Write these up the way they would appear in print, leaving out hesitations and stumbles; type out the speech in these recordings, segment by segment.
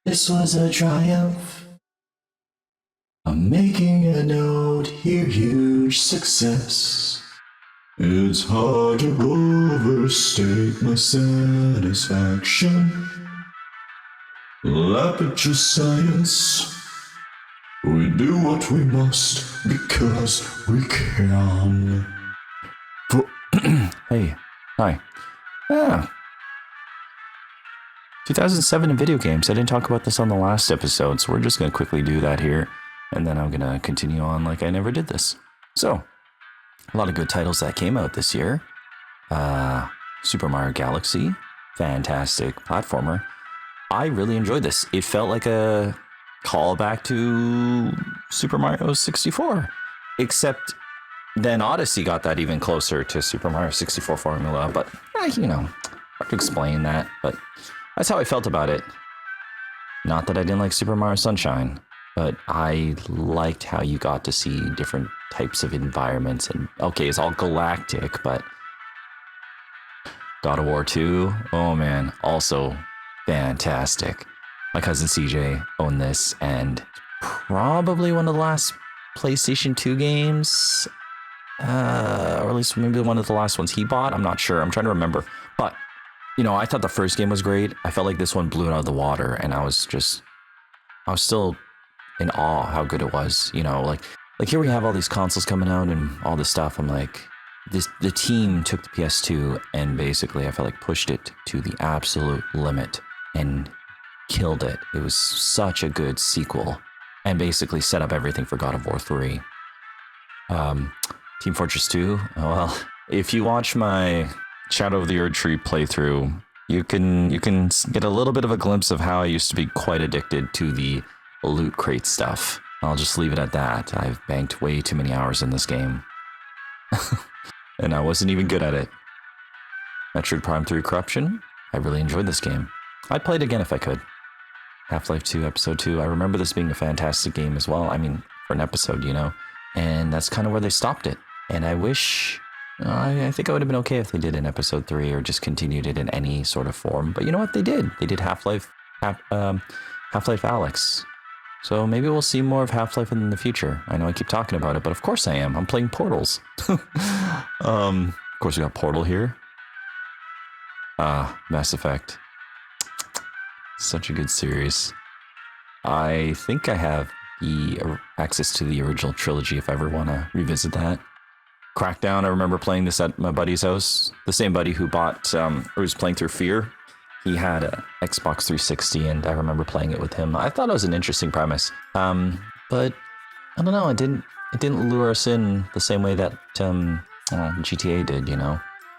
This was a triumph. I'm making a note here, huge success. It's hard to overstate my satisfaction. Aperture Science. We do what we must because we can. Hey, hi. 2007 in video games. I didn't talk about this on the last episode, so we're just going to quickly do that here. And then I'm going to continue on like I never did this. So, a lot of good titles that came out this year. Super Mario Galaxy. Fantastic platformer. I really enjoyed this. It felt like a callback to Super Mario 64. Except then Odyssey got that even closer to Super Mario 64 formula. But, hard to explain that. But that's how I felt about it. Not that I didn't like Super Mario Sunshine, but I liked how you got to see different types of environments. And okay, it's all galactic, but God of War 2, oh man, also fantastic. My cousin CJ owned this, and probably one of the last PlayStation 2 games, or at least maybe one of the last ones he bought. I'm not sure. I'm trying to remember. But, I thought the first game was great. I felt like this one blew it out of the water, and I was still in awe how good it was. Like here we have all these consoles coming out and all this stuff. I'm like, the team took the PS2 and basically I felt like pushed it to the absolute limit and killed it. It was such a good sequel and basically set up everything for God of War 3. Team Fortress 2, well, if you watch my Shadow of the Erdtree playthrough, you can get a little bit of a glimpse of how I used to be quite addicted to the loot crate stuff. I'll just leave it at that. I've banked way too many hours in this game. And I wasn't even good at it. Metroid Prime 3 Corruption, I really enjoyed this game. I'd play it again if I could. Half-Life 2 Episode 2, I remember this being a fantastic game as well. I mean, for an episode, And that's kind of where they stopped it. And I wish... I think I would have been okay if they did an Episode 3 or just continued it in any sort of form. But you know what they did? They did Half-Life Alyx. So maybe we'll see more of Half-Life in the future. I know I keep talking about it, but of course I am. I'm playing Portals. Of course we got Portal here. Mass Effect. Such a good series. I think I have the access to the original trilogy if I ever want to revisit that. Crackdown, I remember playing this at my buddy's house. The same buddy who bought, or was playing through Fear. He had a Xbox 360 and I remember playing it with him. I thought it was an interesting premise. But I don't know, it didn't lure us in the same way that GTA did,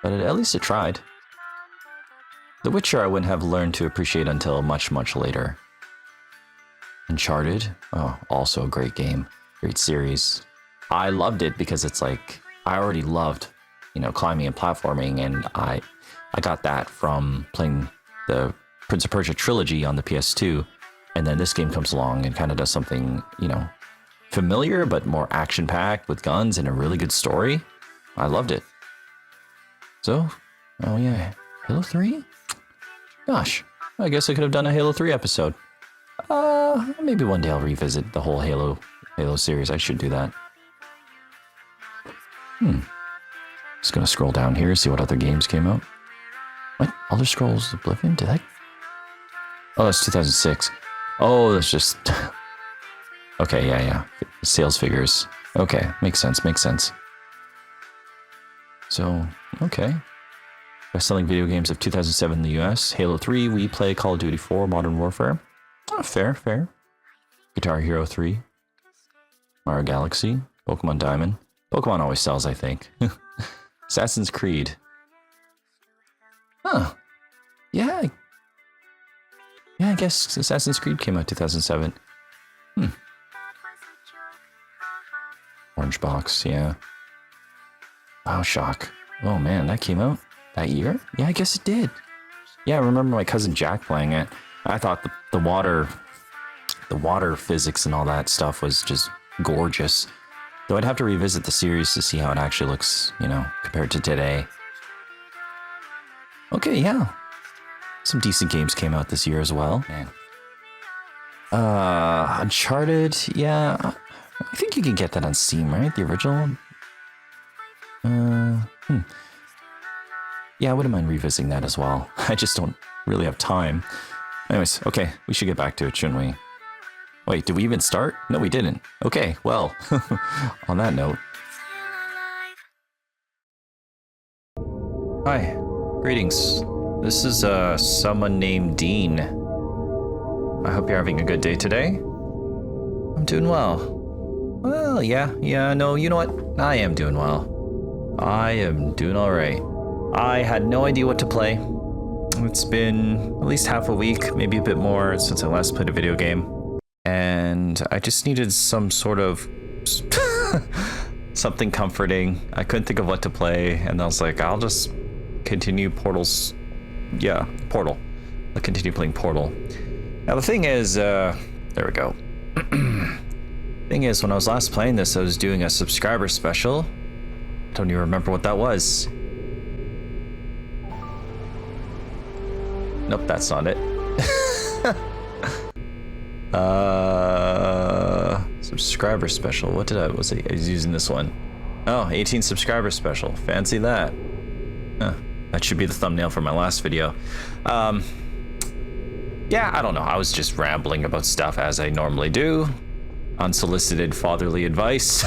But at least it tried. The Witcher I wouldn't have learned to appreciate until much, much later. Uncharted, also a great game, great series. I loved it because it's like, I already loved, climbing and platforming, and I got that from playing the Prince of Persia trilogy on the PS2, and then this game comes along and kind of does something, familiar but more action-packed with guns and a really good story. I loved it. So, oh yeah, Halo 3? Gosh, I guess I could have done a Halo 3 episode. Maybe one day I'll revisit the whole Halo series. I should do that. Just gonna scroll down here, see what other games came out. What? Elder Scrolls Oblivion? Did I? Oh, that's 2006. Oh, that's just... Okay, yeah. Sales figures. Okay, makes sense. So, okay. Best-selling video games of 2007 in the US. Halo 3, We Play, Call of Duty 4, Modern Warfare. Oh, fair. Guitar Hero 3. Mario Galaxy. Pokemon Diamond. Pokemon always sells, I think. Assassin's Creed. Huh. Yeah, I guess Assassin's Creed came out 2007. Orange Box, yeah. BioShock. Oh man, that came out that year? Yeah, I guess it did. Yeah, I remember my cousin Jack playing it. I thought the water physics and all that stuff was just gorgeous. Though I'd have to revisit the series to see how it actually looks, compared to today. Okay, yeah. Some decent games came out this year as well. Man. Uncharted, yeah. I think you can get that on Steam, right? The original? Yeah, I wouldn't mind revisiting that as well. I just don't really have time. Anyways, okay, we should get back to it, shouldn't we? Wait, did we even start? No, we didn't. Okay, well, on that note. Hi, greetings. This is someone named Dean. I hope you're having a good day today. I'm doing well. Well, yeah, no, you know what? I am doing well. I am doing all right. I had no idea what to play. It's been at least half a week, maybe a bit more, since I last played a video game. And I just needed some sort of something comforting. I couldn't think of what to play, and I was like, I'll just continue Portal's... Yeah, Portal. I'll continue playing Portal. Now the thing is, there we go. Thing is, when I was last playing this, I was doing a subscriber special. Don't even remember what that was. Nope, that's not it. Subscriber special. What did I was using this one? Oh, 18 subscriber special. Fancy that. Huh. That should be the thumbnail for my last video. Yeah, I don't know. I was just rambling about stuff as I normally do. Unsolicited fatherly advice.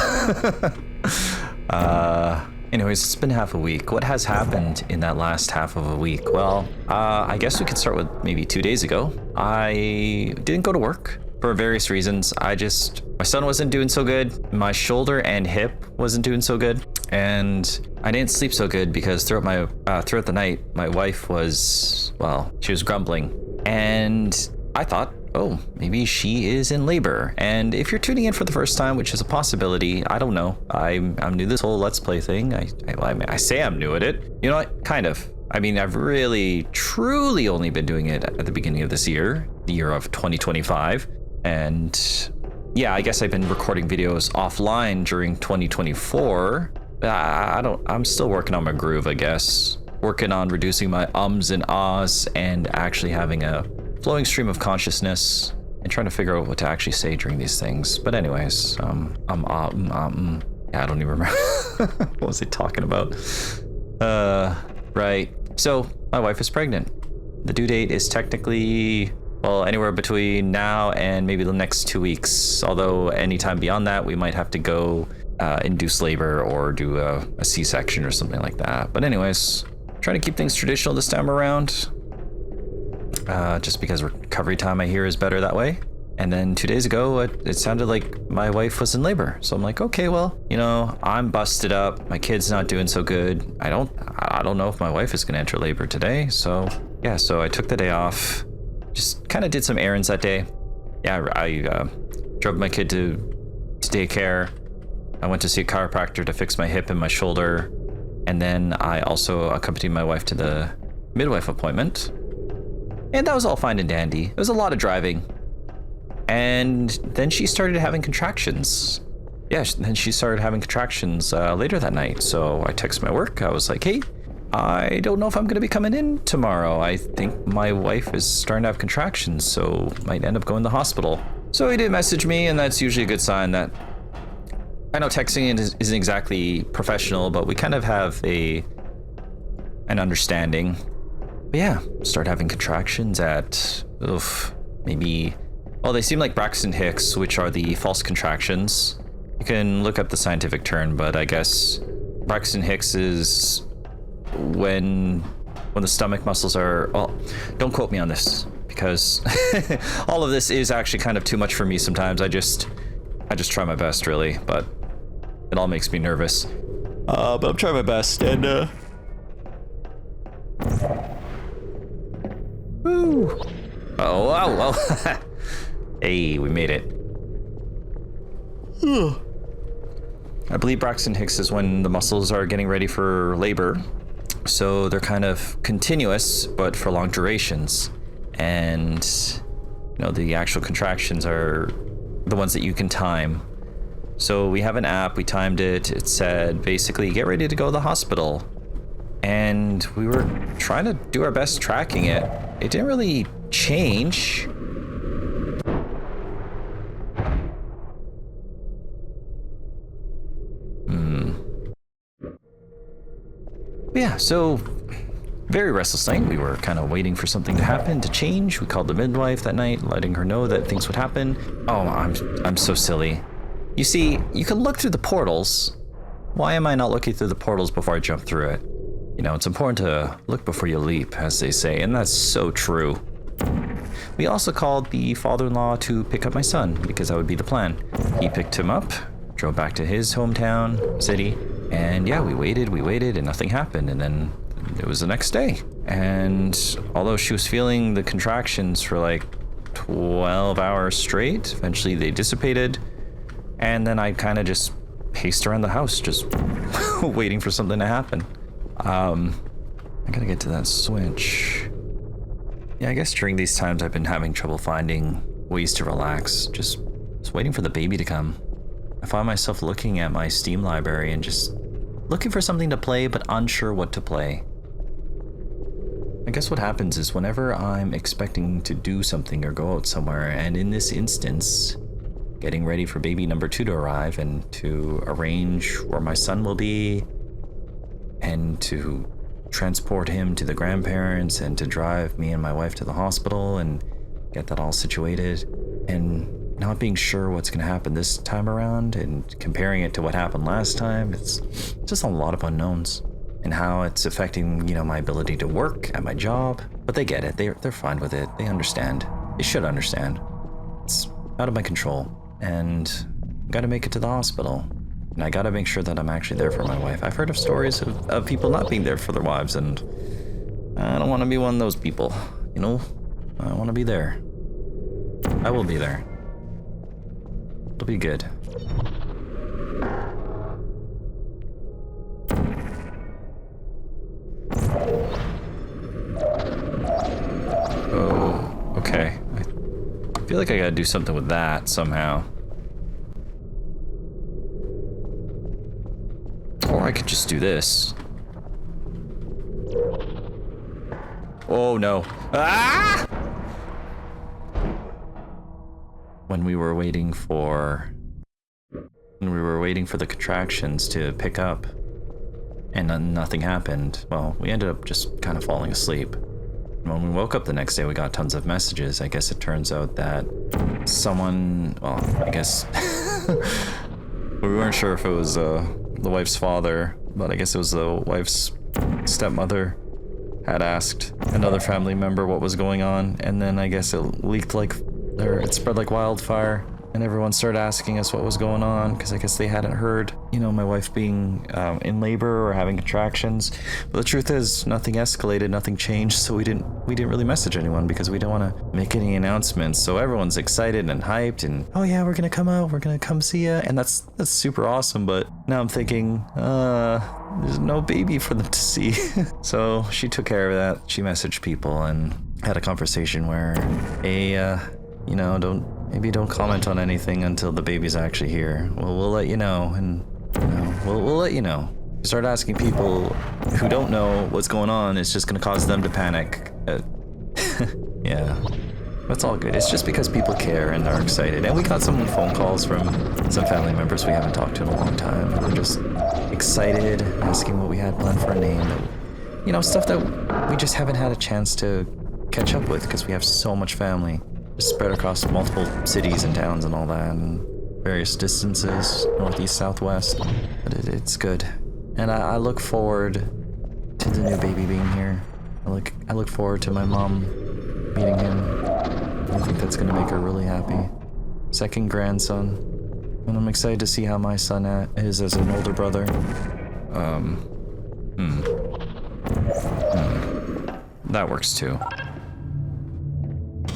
Anyways, it's been half a week. What has happened in that last half of a week? Well, I guess we could start with maybe 2 days ago. I didn't go to work for various reasons. My son wasn't doing so good. My shoulder and hip wasn't doing so good. And I didn't sleep so good because throughout the night, my wife was, well, she was grumbling. And I thought, oh, maybe she is in labor. And if you're tuning in for the first time, which is a possibility, I don't know. I'm new to this whole Let's Play thing. I say I'm new at it. You know what? Kind of. I mean, I've really, truly only been doing it at the beginning of this year, the year of 2025. And yeah, I guess I've been recording videos offline during 2024. I'm still working on my groove, I guess. Working on reducing my ums and ahs and actually having a flowing stream of consciousness and trying to figure out what to actually say during these things. But anyways, yeah, I don't even remember. What was I talking about? Right. So my wife is pregnant. The due date is technically, well, anywhere between now and maybe the next 2 weeks. Although anytime beyond that, we might have to go induce labor or do a C-section or something like that. But anyways, trying to keep things traditional this time around. Just because recovery time I hear is better that way. And then 2 days ago, it sounded like my wife was in labor. So I'm like, okay, well, you know, I'm busted up. My kid's not doing so good. I don't know if my wife is going to enter labor today. So yeah, so I took the day off. Just kind of did some errands that day. Yeah, I drove my kid to daycare. I went to see a chiropractor to fix my hip and my shoulder. And then I also accompanied my wife to the midwife appointment. And that was all fine and dandy. It was a lot of driving. And then she started having contractions. Yeah, then she started having contractions later that night. So I texted my work. I was like, hey, I don't know if I'm going to be coming in tomorrow. I think my wife is starting to have contractions, so might end up going to the hospital. So he did message me, and that's usually a good sign that... I know texting isn't exactly professional, but we kind of have an understanding. But yeah, start having contractions at, maybe, well, they seem like Braxton Hicks, which are the false contractions. You can look up the scientific term, but I guess Braxton Hicks is when the stomach muscles are, well, don't quote me on this, because all of this is actually kind of too much for me sometimes. I just try my best, really, but it all makes me nervous. But I'm trying my best, and woo! Oh, wow! Hey, we made it. I believe Braxton Hicks is when the muscles are getting ready for labor, so they're kind of continuous, but for long durations. And you know, the actual contractions are the ones that you can time. So we have an app, we timed it, it said basically get ready to go to the hospital. And we were trying to do our best tracking it. It didn't really change. Yeah, so very restless night. We were kind of waiting for something to happen, to change. We called the midwife that night, letting her know that things would happen. Oh, I'm so silly. You see, you can look through the portals. Why am I not looking through the portals before I jump through it? You know, it's important to look before you leap, as they say, and that's so true. We also called the father-in-law to pick up my son, because that would be the plan. He picked him up, drove back to his hometown, city, and yeah, we waited, and nothing happened, and then it was the next day. And although she was feeling the contractions for like 12 hours straight, eventually they dissipated, and then I kind of just paced around the house, just waiting for something to happen. I gotta get to that switch. Yeah, I guess during these times I've been having trouble finding ways to relax, just waiting for the baby to come. I find myself looking at my Steam library and just looking for something to play, but unsure what to play. I guess what happens is whenever I'm expecting to do something or go out somewhere, and in this instance, getting ready for baby number 2 to arrive and to arrange where my son will be and to transport him to the grandparents and to drive me and my wife to the hospital and get that all situated, and not being sure what's going to happen this time around and comparing it to what happened last time. It's just a lot of unknowns and how it's affecting, you know, my ability to work at my job. But they get it. They're fine with it. They understand. They should understand. It's out of my control, and I got to make it to the hospital. And I gotta make sure that I'm actually there for my wife. I've heard of stories of people not being there for their wives, and I don't want to be one of those people, you know? I want to be there. I will be there. It'll be good. Oh, okay. I feel like I gotta do something with that somehow. Or I could just do this. Oh no. Ah! When we were waiting for the contractions to pick up and nothing happened, well, we ended up just kind of falling asleep. When we woke up the next day, we got tons of messages. I guess it turns out that someone, well, I guess we weren't sure if it was the wife's father, but I guess it was the wife's stepmother, had asked another family member what was going on, and then I guess it leaked it spread like wildfire, and everyone started asking us what was going on, because I guess they hadn't heard, you know, my wife being in labor or having contractions. But the truth is, nothing escalated, nothing changed, so we didn't really message anyone because we didn't want to make any announcements. So everyone's excited and hyped, and oh yeah, we're gonna come out, we're gonna come see ya, and that's super awesome. But now I'm thinking, there's no baby for them to see. So she took care of that. She messaged people and had a conversation where, you know, don't comment on anything until the baby's actually here. Well, we'll let you know, and you know, we'll let you know. Start asking people who don't know what's going on. It's just gonna cause them to panic. Yeah, that's all good. It's just because people care and are excited. And we got some phone calls from some family members we haven't talked to in a long time. We're just excited, asking what we had planned for a name. You know, stuff that we just haven't had a chance to catch up with because we have so much family spread across multiple cities and towns and all that, and various distances, northeast, southwest. But it's good, and I look forward to the new baby being here. I look forward to my mom meeting him. I think that's gonna make her really happy. Second grandson, and I'm excited to see how my son is as an older brother. That works too.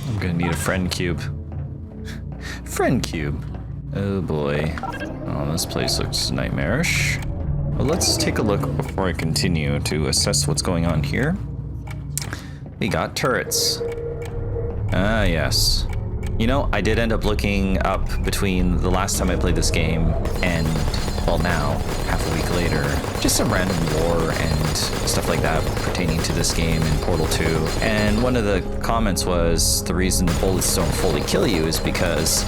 I'm gonna need a friend cube. Friend cube. Oh boy. Oh, this place looks nightmarish. Well, let's take a look before I continue to assess what's going on here. We got turrets. Ah, yes. You know, I did end up looking up between the last time I played this game and, well, now, half a week later, just some random lore and stuff like that pertaining to this game in Portal 2. And one of the comments was the reason the bullets don't fully kill you is because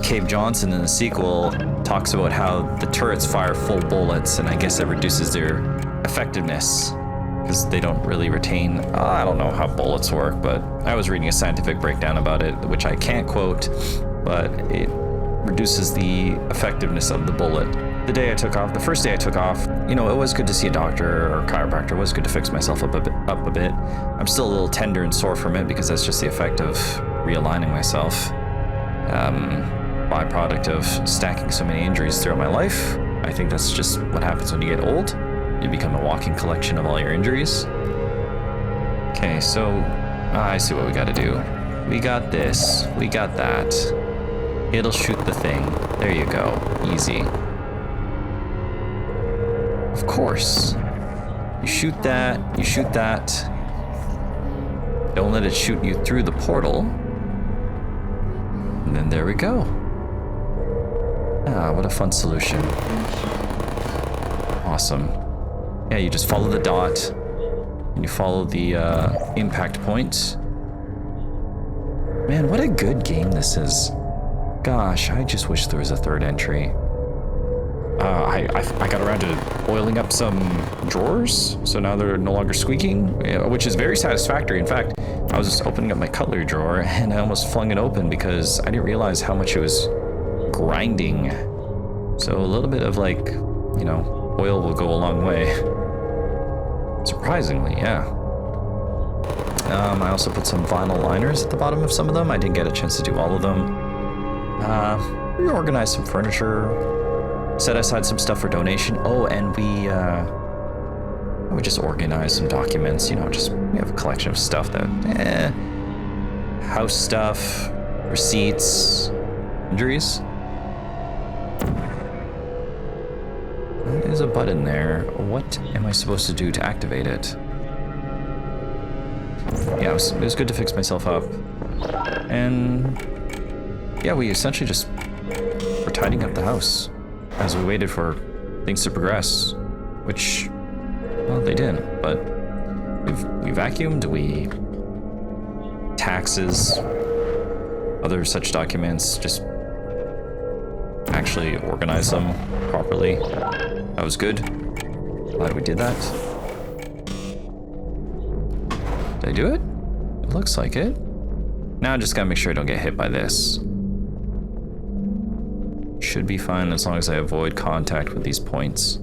Cave Johnson in the sequel talks about how the turrets fire full bullets, and I guess that reduces their effectiveness, because they don't really retain, I don't know how bullets work, but I was reading a scientific breakdown about it, which I can't quote, but it reduces the effectiveness of the bullet. The first day I took off, it was good to see a doctor or chiropractor. It was good to fix myself up a bit. I'm still a little tender and sore from it because that's just the effect of realigning myself. Byproduct of stacking so many injuries throughout my life. I think that's just what happens when you get old. You become a walking collection of all your injuries. Okay, so I see what we gotta do. We got this, we got that. It'll shoot the thing. There you go, easy. Of course. You shoot that. Don't let it shoot you through the portal. And then there we go. Ah, what a fun solution. Awesome. Yeah, you just follow the dot, and you follow the impact point. Man, what a good game this is. Gosh, I just wish there was a third entry. I got around to oiling up some drawers, so now they're no longer squeaking, which is very satisfactory. In fact, I was opening up my cutlery drawer and I almost flung it open because I didn't realize how much it was grinding. So a little bit of oil will go a long way. Surprisingly, yeah. I also put some vinyl liners at the bottom of some of them. I didn't get a chance to do all of them. Reorganized some furniture. Set aside some stuff for donation. Oh, and we just organized some documents. We have a collection of stuff that, house stuff, receipts, injuries. There's a button there. What am I supposed to do to activate it? Yeah, it was good to fix myself up. And yeah, we essentially just were tidying up the house as we waited for things to progress, which, well, they didn't, but we vacuumed, we taxes, other such documents, just actually organized them properly. That was good. Glad we did that. Did I do it? It looks like it. Now I just gotta make sure I don't get hit by this. Should be fine as long as I avoid contact with these points.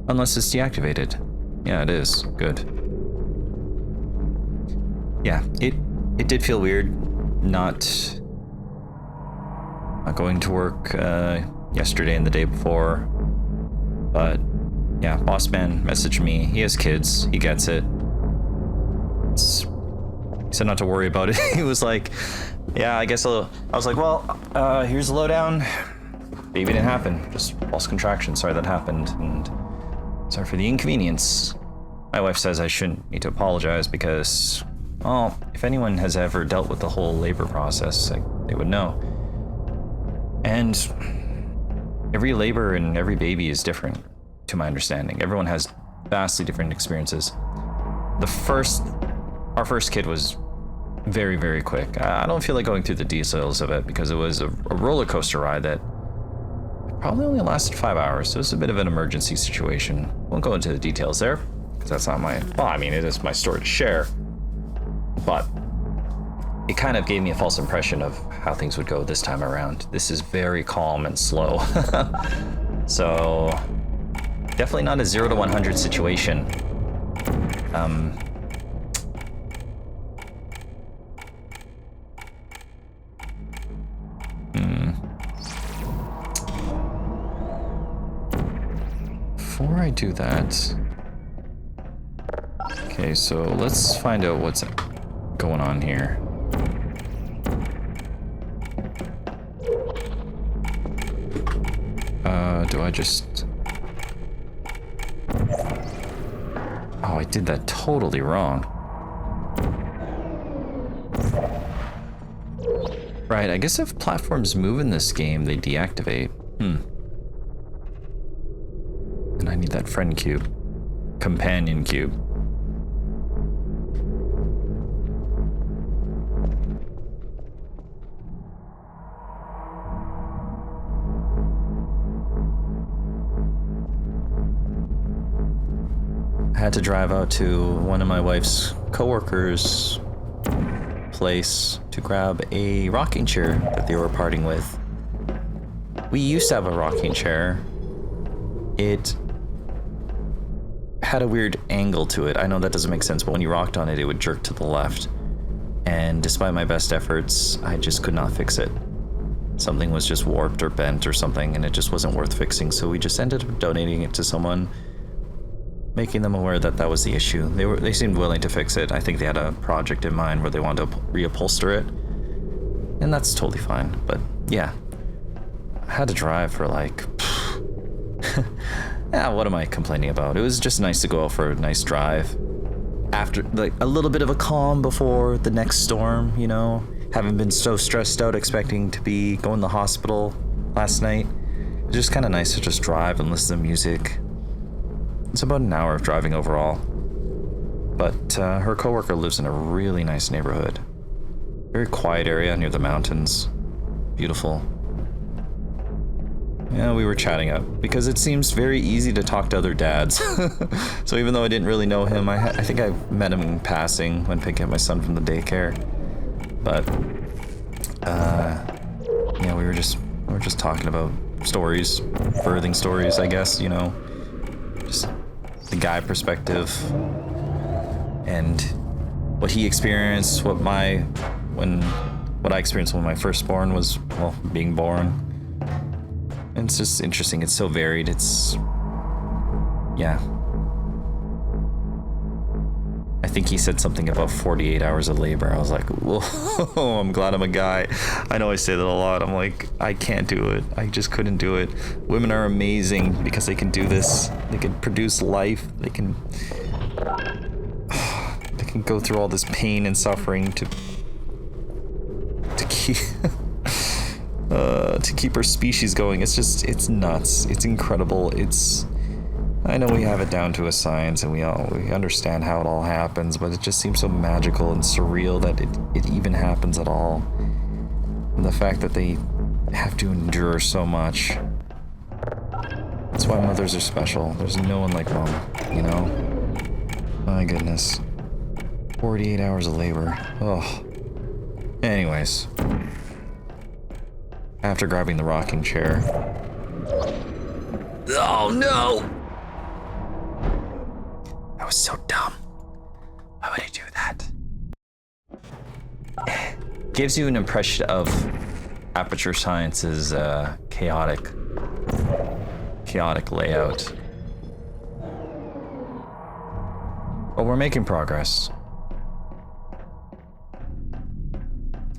Unless it's deactivated. Yeah, it is. Good. Yeah, it did feel weird not going to work yesterday and the day before. But yeah, boss man messaged me. He has kids. He gets it. He said not to worry about it. He was like, yeah, I guess I was like, well, here's the lowdown. Baby didn't happen. Just false contraction. Sorry that happened. And sorry for the inconvenience. My wife says I shouldn't need to apologize because, well, if anyone has ever dealt with the whole labor process, they would know. And every labor and every baby is different, to my understanding. Everyone has vastly different experiences. Our first kid was very, very quick. I don't feel like going through the details of it because it was a roller coaster ride that probably only lasted 5 hours. So it was a bit of an emergency situation. Won't go into the details there because that's not it is my story to share. But it kind of gave me a false impression of how things would go this time around. This is very calm and slow. So definitely not a 0 to 100 situation. Before I do that, okay, so let's find out what's going on here. Do I just... Oh, I did that totally wrong. Right, I guess if platforms move in this game, they deactivate. And I need that friend cube. Companion cube. had to drive out to one of my wife's coworkers' place to grab a rocking chair that they were parting with. We used to have a rocking chair. It had a weird angle to it. I know that doesn't make sense, but when you rocked on it, it would jerk to the left. And despite my best efforts, I just could not fix it. Something was just warped or bent or something, and it just wasn't worth fixing. So we just ended up donating it to someone, making them aware that that was the issue. They seemed willing to fix it. I think they had a project in mind where they wanted to reupholster it, and that's totally fine. But yeah, I had to drive for like, yeah, what am I complaining about? It was just nice to go out for a nice drive after like a little bit of a calm before the next storm, you know, having been so stressed out expecting to be going to the hospital last night. It's just kind of nice to just drive and listen to music. It's about an hour of driving overall, but her coworker lives in a really nice neighborhood. Very quiet area near the mountains. Beautiful. Yeah, we were chatting up because it seems very easy to talk to other dads. So even though I didn't really know him, I think I met him in passing when picking up my son from the daycare. But yeah, we were just talking about stories, birthing stories, I guess, you know, just the guy perspective and what he experienced, what I experienced when my firstborn was, well, being born. And it's just interesting. It's so varied. It's, yeah. I think he said something about 48 hours of labor. I was like, whoa, I'm glad I'm a guy. I know I say that a lot. I'm like, I can't do it. I just couldn't do it. Women are amazing because they can do this. They can produce life. They can go through all this pain and suffering to keep to keep our species going. It's nuts. It's incredible. I know we have it down to a science and we understand how it all happens, but it just seems so magical and surreal that it even happens at all. And the fact that they have to endure so much. That's why mothers are special. There's no one like mom, you know? My goodness. 48 hours of labor. Oh. Anyways. After grabbing the rocking chair. Oh no! I was so dumb. Why would I do that? Gives you an impression of Aperture Science's chaotic layout. But we're making progress.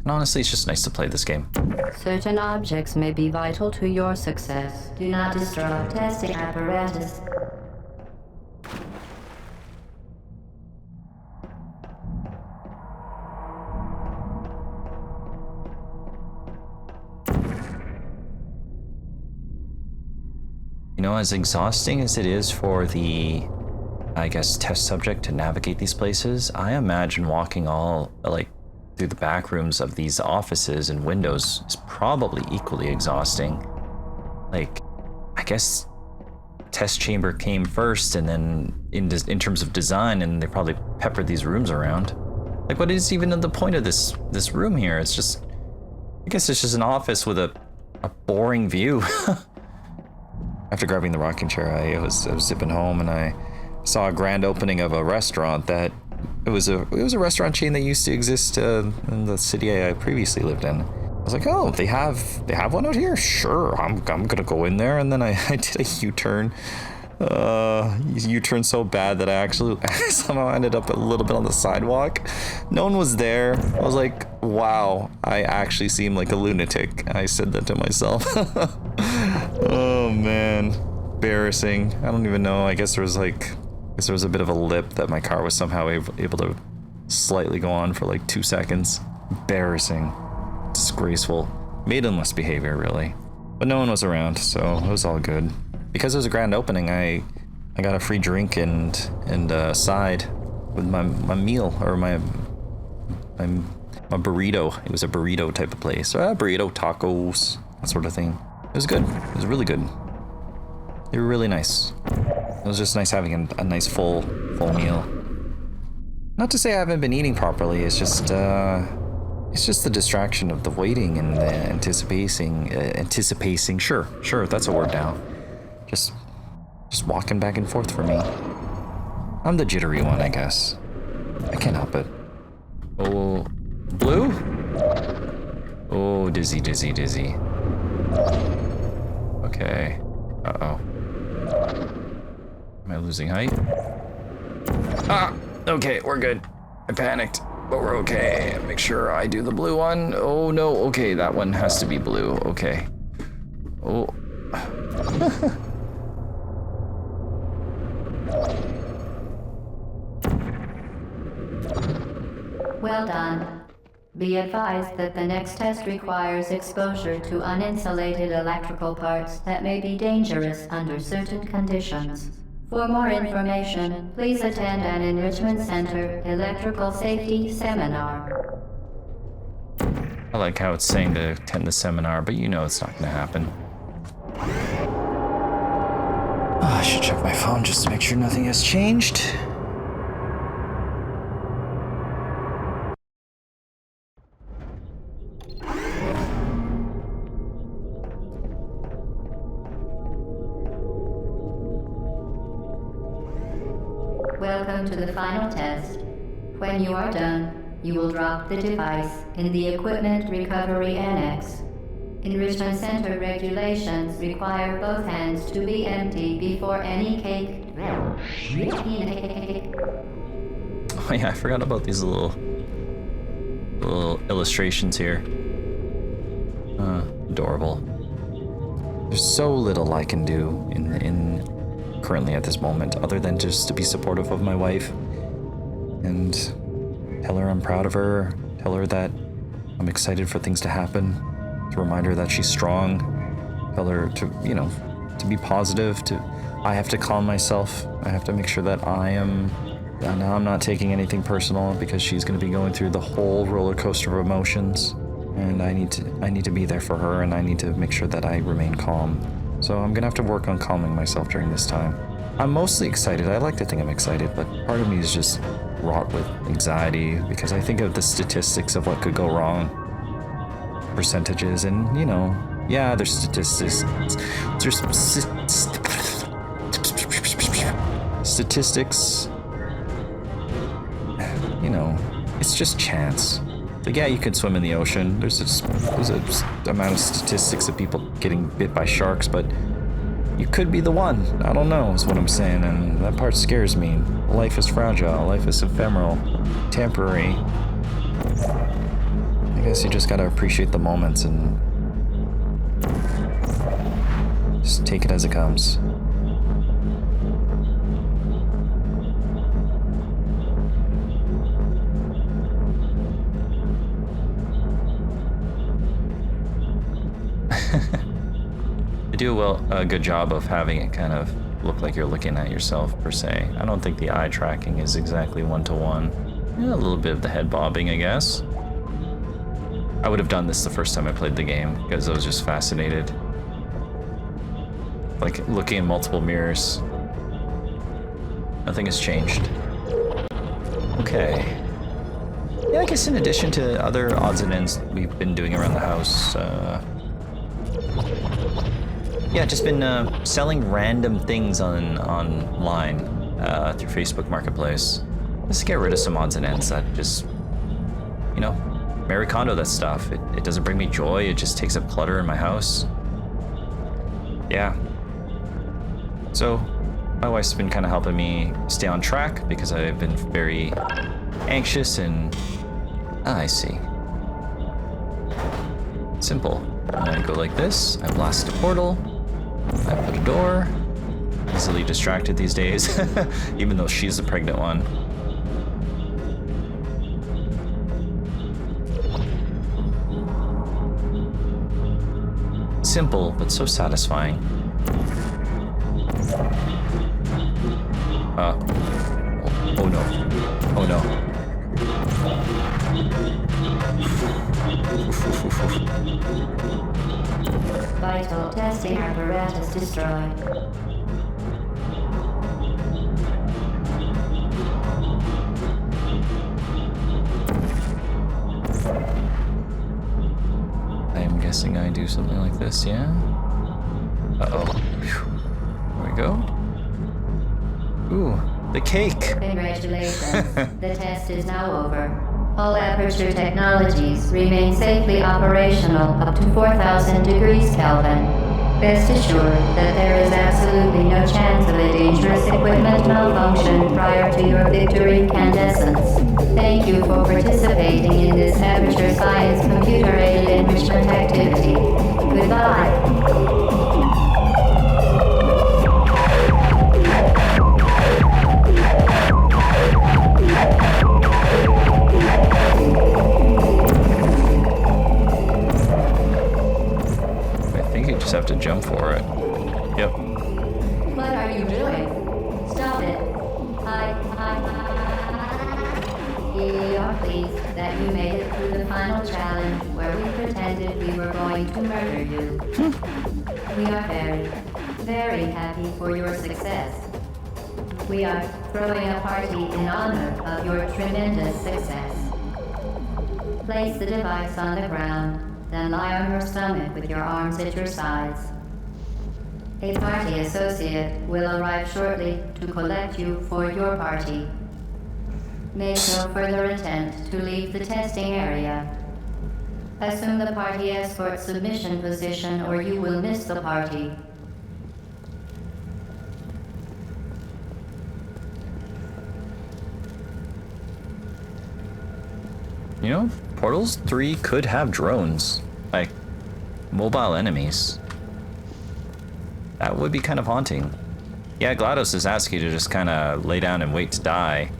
And honestly, it's just nice to play this game. Certain objects may be vital to your success. Do not destroy testing apparatus. You know, as exhausting as it is for the, I guess, test subject to navigate these places, I imagine walking all, like, through the back rooms of these offices and windows is probably equally exhausting. Like, I guess test chamber came first, and then in terms of design, and they probably peppered these rooms around. Like, what is even the point of this room here? It's just, I guess it's just an office with a boring view. After grabbing the rocking chair, I was zipping home, and I saw a grand opening of a restaurant that it was a restaurant chain that used to exist in the city I previously lived in. I was like, oh, they have one out here? Sure, I'm gonna go in there. And then I did a U-turn. U-turn so bad that I actually somehow ended up a little bit on the sidewalk. No one was there. I was like, wow, I actually seem like a lunatic. I said that to myself. Oh man, embarrassing. I don't even know. I guess there was a bit of a lip that my car was somehow able to slightly go on for like 2 seconds. Embarrassing. Disgraceful. Maidenless behavior, really. But no one was around, so it was all good. Because it was a grand opening, I got a free drink and a side with my meal, or my burrito. It was a burrito type of place. So burrito, tacos, that sort of thing. It was good. It was really good. They were really nice. It was just nice having a nice full meal. Not to say I haven't been eating properly. It's just the distraction of the waiting and the anticipating. Sure, that's a word now. Just walking back and forth for me. I'm the jittery one, I guess. I can't help it. Oh, blue? Oh, dizzy. Okay. Uh-oh. Am I losing height? Ah! Okay, we're good. I panicked, but we're okay. Make sure I do the blue one. Oh no, okay, that one has to be blue. Okay. Oh. Well done. Be advised that the next test requires exposure to uninsulated electrical parts that may be dangerous under certain conditions. For more information, please attend an Enrichment Center Electrical Safety Seminar. I like how it's saying to attend the seminar, but you know it's not going to happen. Oh, I should check my phone just to make sure nothing has changed. Welcome to the final test. When you are done, you will drop the device in the Equipment Recovery Annex. Enrichment Center regulations require both hands to be empty before any cake. Oh yeah, I forgot about these little illustrations here. Adorable. There's so little I can do in currently at this moment, other than just to be supportive of my wife and tell her I'm proud of her, tell her that I'm excited for things to happen, to remind her that she's strong, tell her to be positive, I have to calm myself. I have to make sure that I'm not taking anything personal, because she's going to be going through the whole roller coaster of emotions, and I need to be there for her, and I need to make sure that I remain calm. So I'm gonna have to work on calming myself during this time. I'm mostly excited. I like to think I'm excited, but part of me is just wrought with anxiety because I think of the statistics of what could go wrong. Percentages, and there's statistics. Statistics. It's just chance. Like, yeah, you could swim in the ocean. There's a amount of statistics of people getting bit by sharks, but you could be the one. I don't know, is what I'm saying, and that part scares me. Life is fragile. Life is ephemeral, temporary. I guess you just gotta appreciate the moments and just take it as it comes. You do a good job of having it kind of look like you're looking at yourself, per se. I don't think the eye tracking is exactly one-to-one. Yeah, a little bit of the head bobbing, I guess. I would have done this the first time I played the game because I was just fascinated. Like looking in multiple mirrors. Nothing has changed. Okay. Yeah, I guess in addition to other odds and ends we've been doing around the house, yeah, just been selling random things online through Facebook Marketplace. Just to get rid of some odds and ends that just, Mary Kondo that stuff. It doesn't bring me joy. It just takes up clutter in my house. Yeah. So my wife's been kind of helping me stay on track because I've been very anxious and... I see. Simple. I go like this. I blast a portal. I put a door. Easily distracted these days, even though she's the pregnant one. Simple, but so satisfying. Oh no. Oh no. Vital testing apparatus destroyed. guessing I do something like this, yeah? Uh-oh. Whew. There we go. Ooh, the cake! Congratulations. The test is now over. All Aperture technologies remain safely operational up to 4,000 degrees Kelvin. Rest assured that there is absolutely no chance of a dangerous equipment malfunction prior to your victory incandescence. Thank you for participating in this Aperture Science computer-aided enrichment activity. Goodbye. Just have to jump for it. Yep. What are you doing? Stop it. We are pleased that you made it through the final challenge where we pretended we were going to murder you. We are very, very happy for your success. We are throwing a party in honor of your tremendous success. Place the device on the ground. Then lie on your stomach with your arms at your sides. A party associate will arrive shortly to collect you for your party. Make no further attempt to leave the testing area. Assume the party escort submission position or you will miss the party. You know, Portals 3 could have drones, like mobile enemies. That would be kind of haunting. Yeah, GLaDOS is asking you to just kind of lay down and wait to die.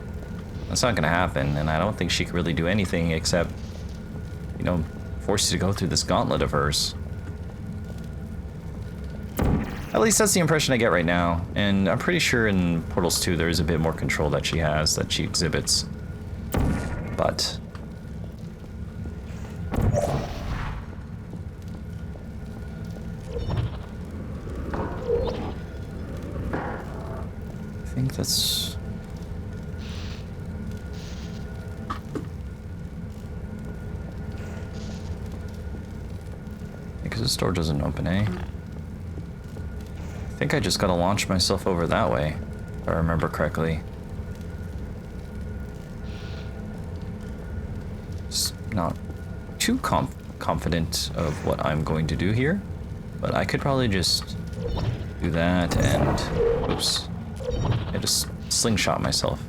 That's not going to happen, and I don't think she could really do anything except, you know, force you to go through this gauntlet of hers. At least that's the impression I get right now, and I'm pretty sure in Portals 2 there is a bit more control that she has, that she exhibits. But I think that's... Because this door doesn't open, eh? I think I just gotta launch myself over that way, if I remember correctly. Just not too confident of what I'm going to do here, but I could probably just do that and... Oops. I just slingshot myself.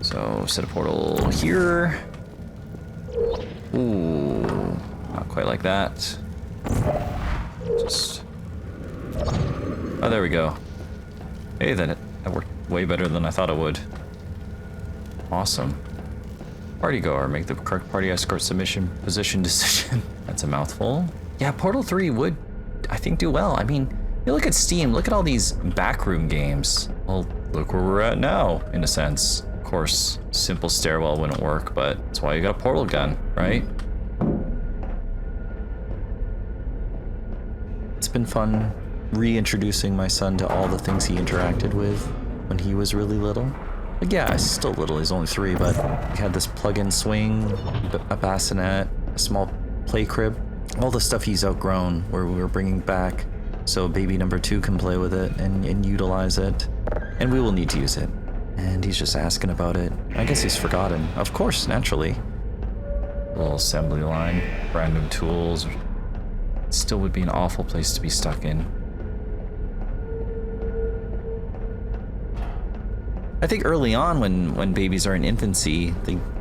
So, set a portal here. Ooh, not quite like that. Just... Oh, there we go. Hey, that worked way better than I thought it would. Awesome. Party goer, make the correct party escort submission position decision. That's a mouthful. Yeah, Portal 3 would, I think, do well. I mean, you look at Steam, look at all these backroom games. Well, look where we're at now, in a sense. Of course, simple stairwell wouldn't work, but that's why you got a portal gun, right? It's been fun reintroducing my son to all the things he interacted with when he was really little. Like, yeah, he's still little, he's only 3, but he had this plug-in swing, a bassinet, a small play crib, all the stuff he's outgrown where we were bringing back so baby number 2 can play with it and utilize it. And we will need to use it. And he's just asking about it. I guess he's forgotten. Of course, naturally. Little assembly line, random tools. It still would be an awful place to be stuck in. I think early on when babies are in infancy,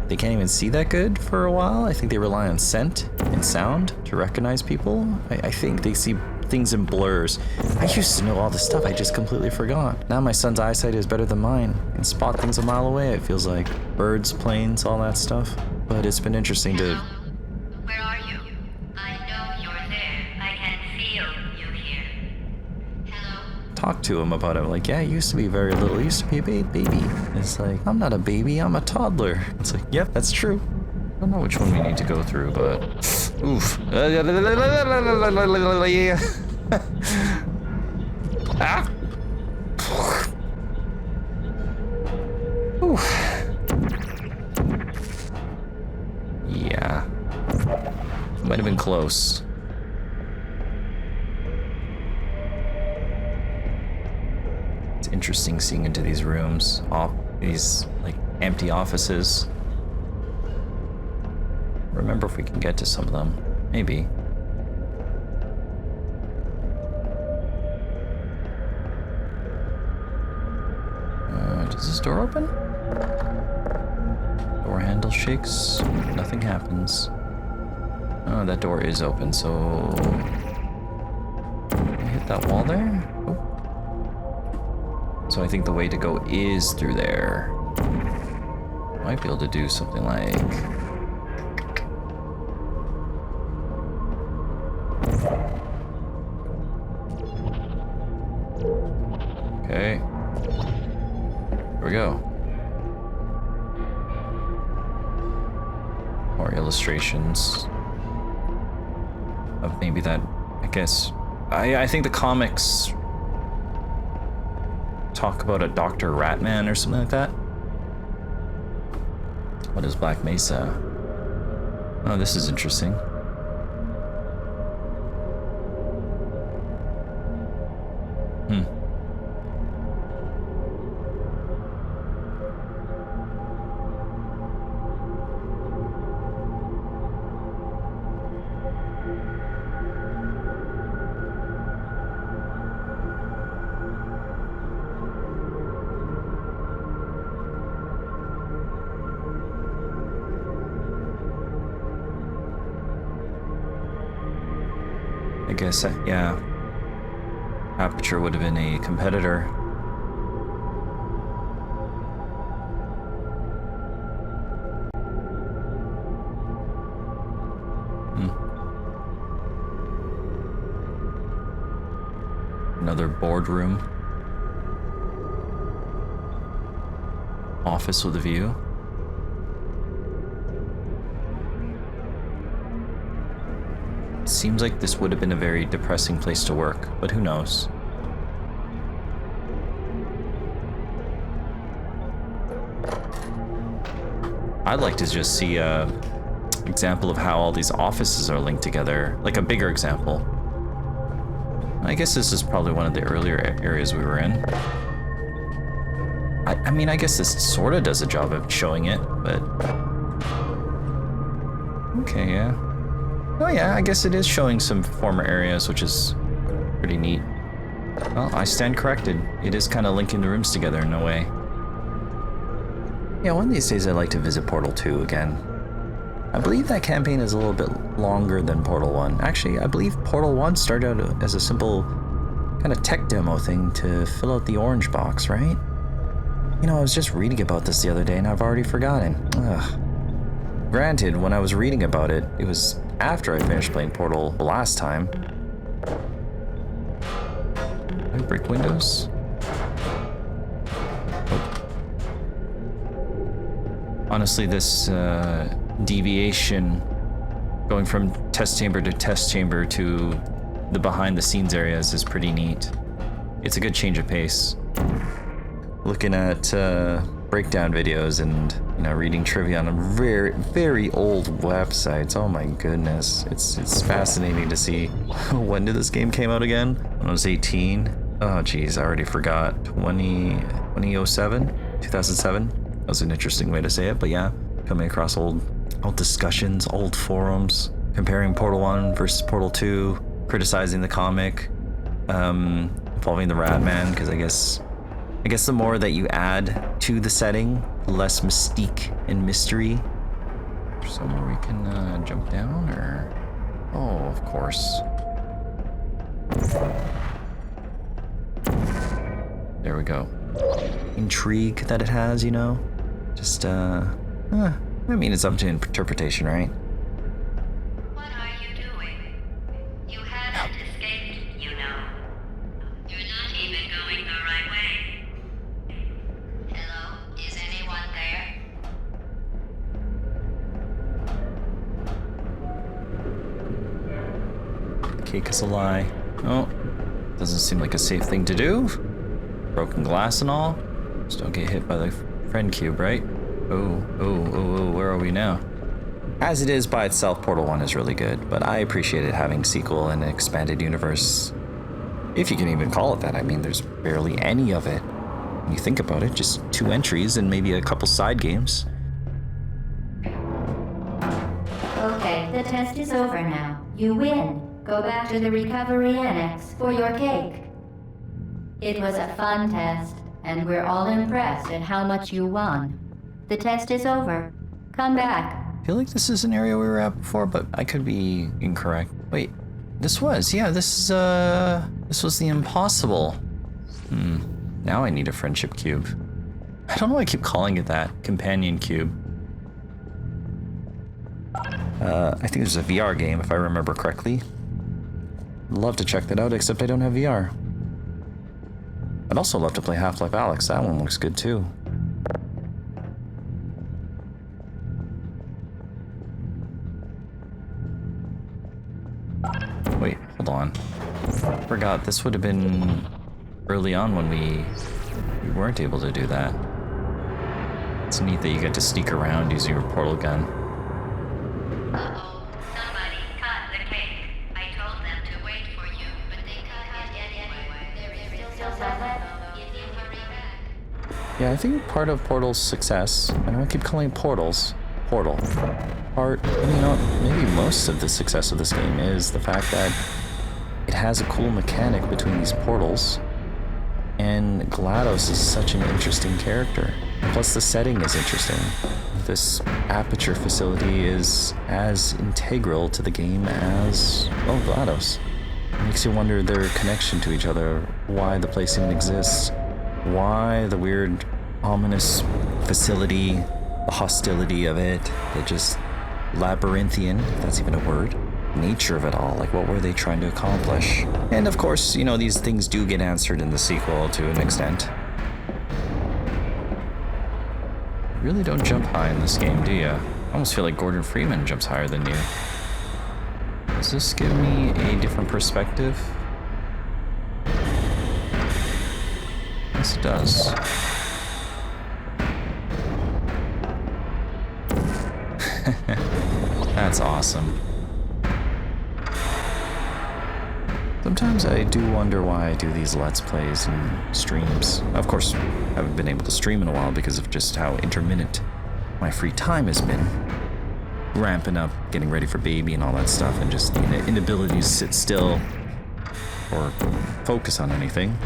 they can't even see that good for a while. I think they rely on scent and sound to recognize people. I think they see things in blurs. I used to know all this stuff, I just completely forgot. Now my son's eyesight is better than mine. He can spot things a mile away, it feels like. Birds, planes, all that stuff. But it's been interesting to... Where are you? I know you're there. I can feel you here. Hello? talk to him about it. I'm like, yeah, you used to be very little. You used to be a baby. It's like, I'm not a baby, I'm a toddler. It's like, yep, that's true. I don't know which one we need to go through, but... Oof. Ah. Oof. Yeah. Might have been close. It's interesting seeing into these rooms, these like empty offices. Remember if we can get to some of them. Maybe. Does this door open? Door handle shakes. Nothing happens. Oh, that door is open, so... hit that wall there? Oh. So I think the way to go is through there. Might be able to do something like... okay. Here we go. More illustrations of maybe that, I guess. I think the comics talk about a Dr. Ratman or something like that. What is Black Mesa? Oh, this is interesting. I guess, yeah. Aperture would have been a competitor. Another boardroom. Office with a view. Seems like this would have been a very depressing place to work, but who knows? I'd like to just see a example of how all these offices are linked together, like a bigger example. I guess this is probably one of the earlier areas we were in. I mean, I guess this sort of does a job of showing it, but... okay, yeah. Oh yeah, I guess it is showing some former areas, which is pretty neat. Well, I stand corrected. It is kind of linking the rooms together in a way. Yeah, one of these days I'd like to visit Portal 2 again. I believe that campaign is a little bit longer than Portal 1. Actually, I believe Portal 1 started out as a simple kind of tech demo thing to fill out the orange box, right? You know, I was just reading about this the other day and I've already forgotten. Ugh. Granted, when I was reading about it, it was after I finished playing Portal the last time. Can I break windows? Oh. Honestly, this deviation going from test chamber to test chamber to the behind the scenes areas is pretty neat. It's a good change of pace. Looking at breakdown videos and, you know, reading trivia on very, very old websites. Oh my goodness. It's fascinating to see. When did this game came out again? When I was 18? Oh geez, I already forgot. 2007? 2007? That was an interesting way to say it, but yeah. Coming across old discussions, old forums, comparing Portal 1 versus Portal 2, criticizing the comic, involving the Ratman, because I guess the more that you add to the setting, the less mystique and mystery. Somewhere we can jump down, or... oh, of course. There we go. Intrigue that it has, you know? Just, I mean, it's up to interpretation, right? What are you doing? You haven't escaped, you know. You're not even going the right way. Hello? Is anyone there? Cake is a lie. Oh, doesn't seem like a safe thing to do. Broken glass and all. Just don't get hit by the friend cube, right? Oh, where are we now? As it is by itself, Portal 1 is really good, but I appreciated having sequel and an expanded universe. If you can even call it that. I mean, there's barely any of it. When you think about it, just 2 entries and maybe a couple side games. Okay, the test is over now. You win. Go back to the recovery annex for your cake. It was a fun test, and we're all impressed at how much you won. The test is over. Come back. I feel like this is an area we were at before, but I could be incorrect. Wait, this was the impossible. Now I need a friendship cube. I don't know why I keep calling it that. Companion cube. I think there's a VR game, if I remember correctly. I'd love to check that out, except I don't have VR. I'd also love to play Half-Life Alyx. That one looks good too. Wait, hold on. Forgot, this would have been early on when we weren't able to do that. It's neat that you get to sneak around using your portal gun. Uh-oh, somebody cut the cake. I told them to wait for you, but they cut it anyway. There is still some left if you hurry back. Yeah, I think part of Portal's success, I don't keep calling it Portals, Portal. Maybe most of the success of this game is the fact that it has a cool mechanic between these portals, and GLaDOS is such an interesting character. Plus the setting is interesting. This Aperture facility is as integral to the game as, well, GLaDOS. It makes you wonder their connection to each other, why the place even exists, why the weird, ominous facility, the hostility of it, the just labyrinthian, if that's even a word, nature of it all, like what were they trying to accomplish? And of course, these things do get answered in the sequel to an extent. You really don't jump high in this game, do you? I almost feel like Gordon Freeman jumps higher than you. Does this give me a different perspective? Yes, it does. That's awesome. Sometimes I do wonder why I do these Let's Plays and streams. Of course, I haven't been able to stream in a while because of just how intermittent my free time has been. Ramping up, getting ready for baby and all that stuff, and just the inability to sit still or focus on anything.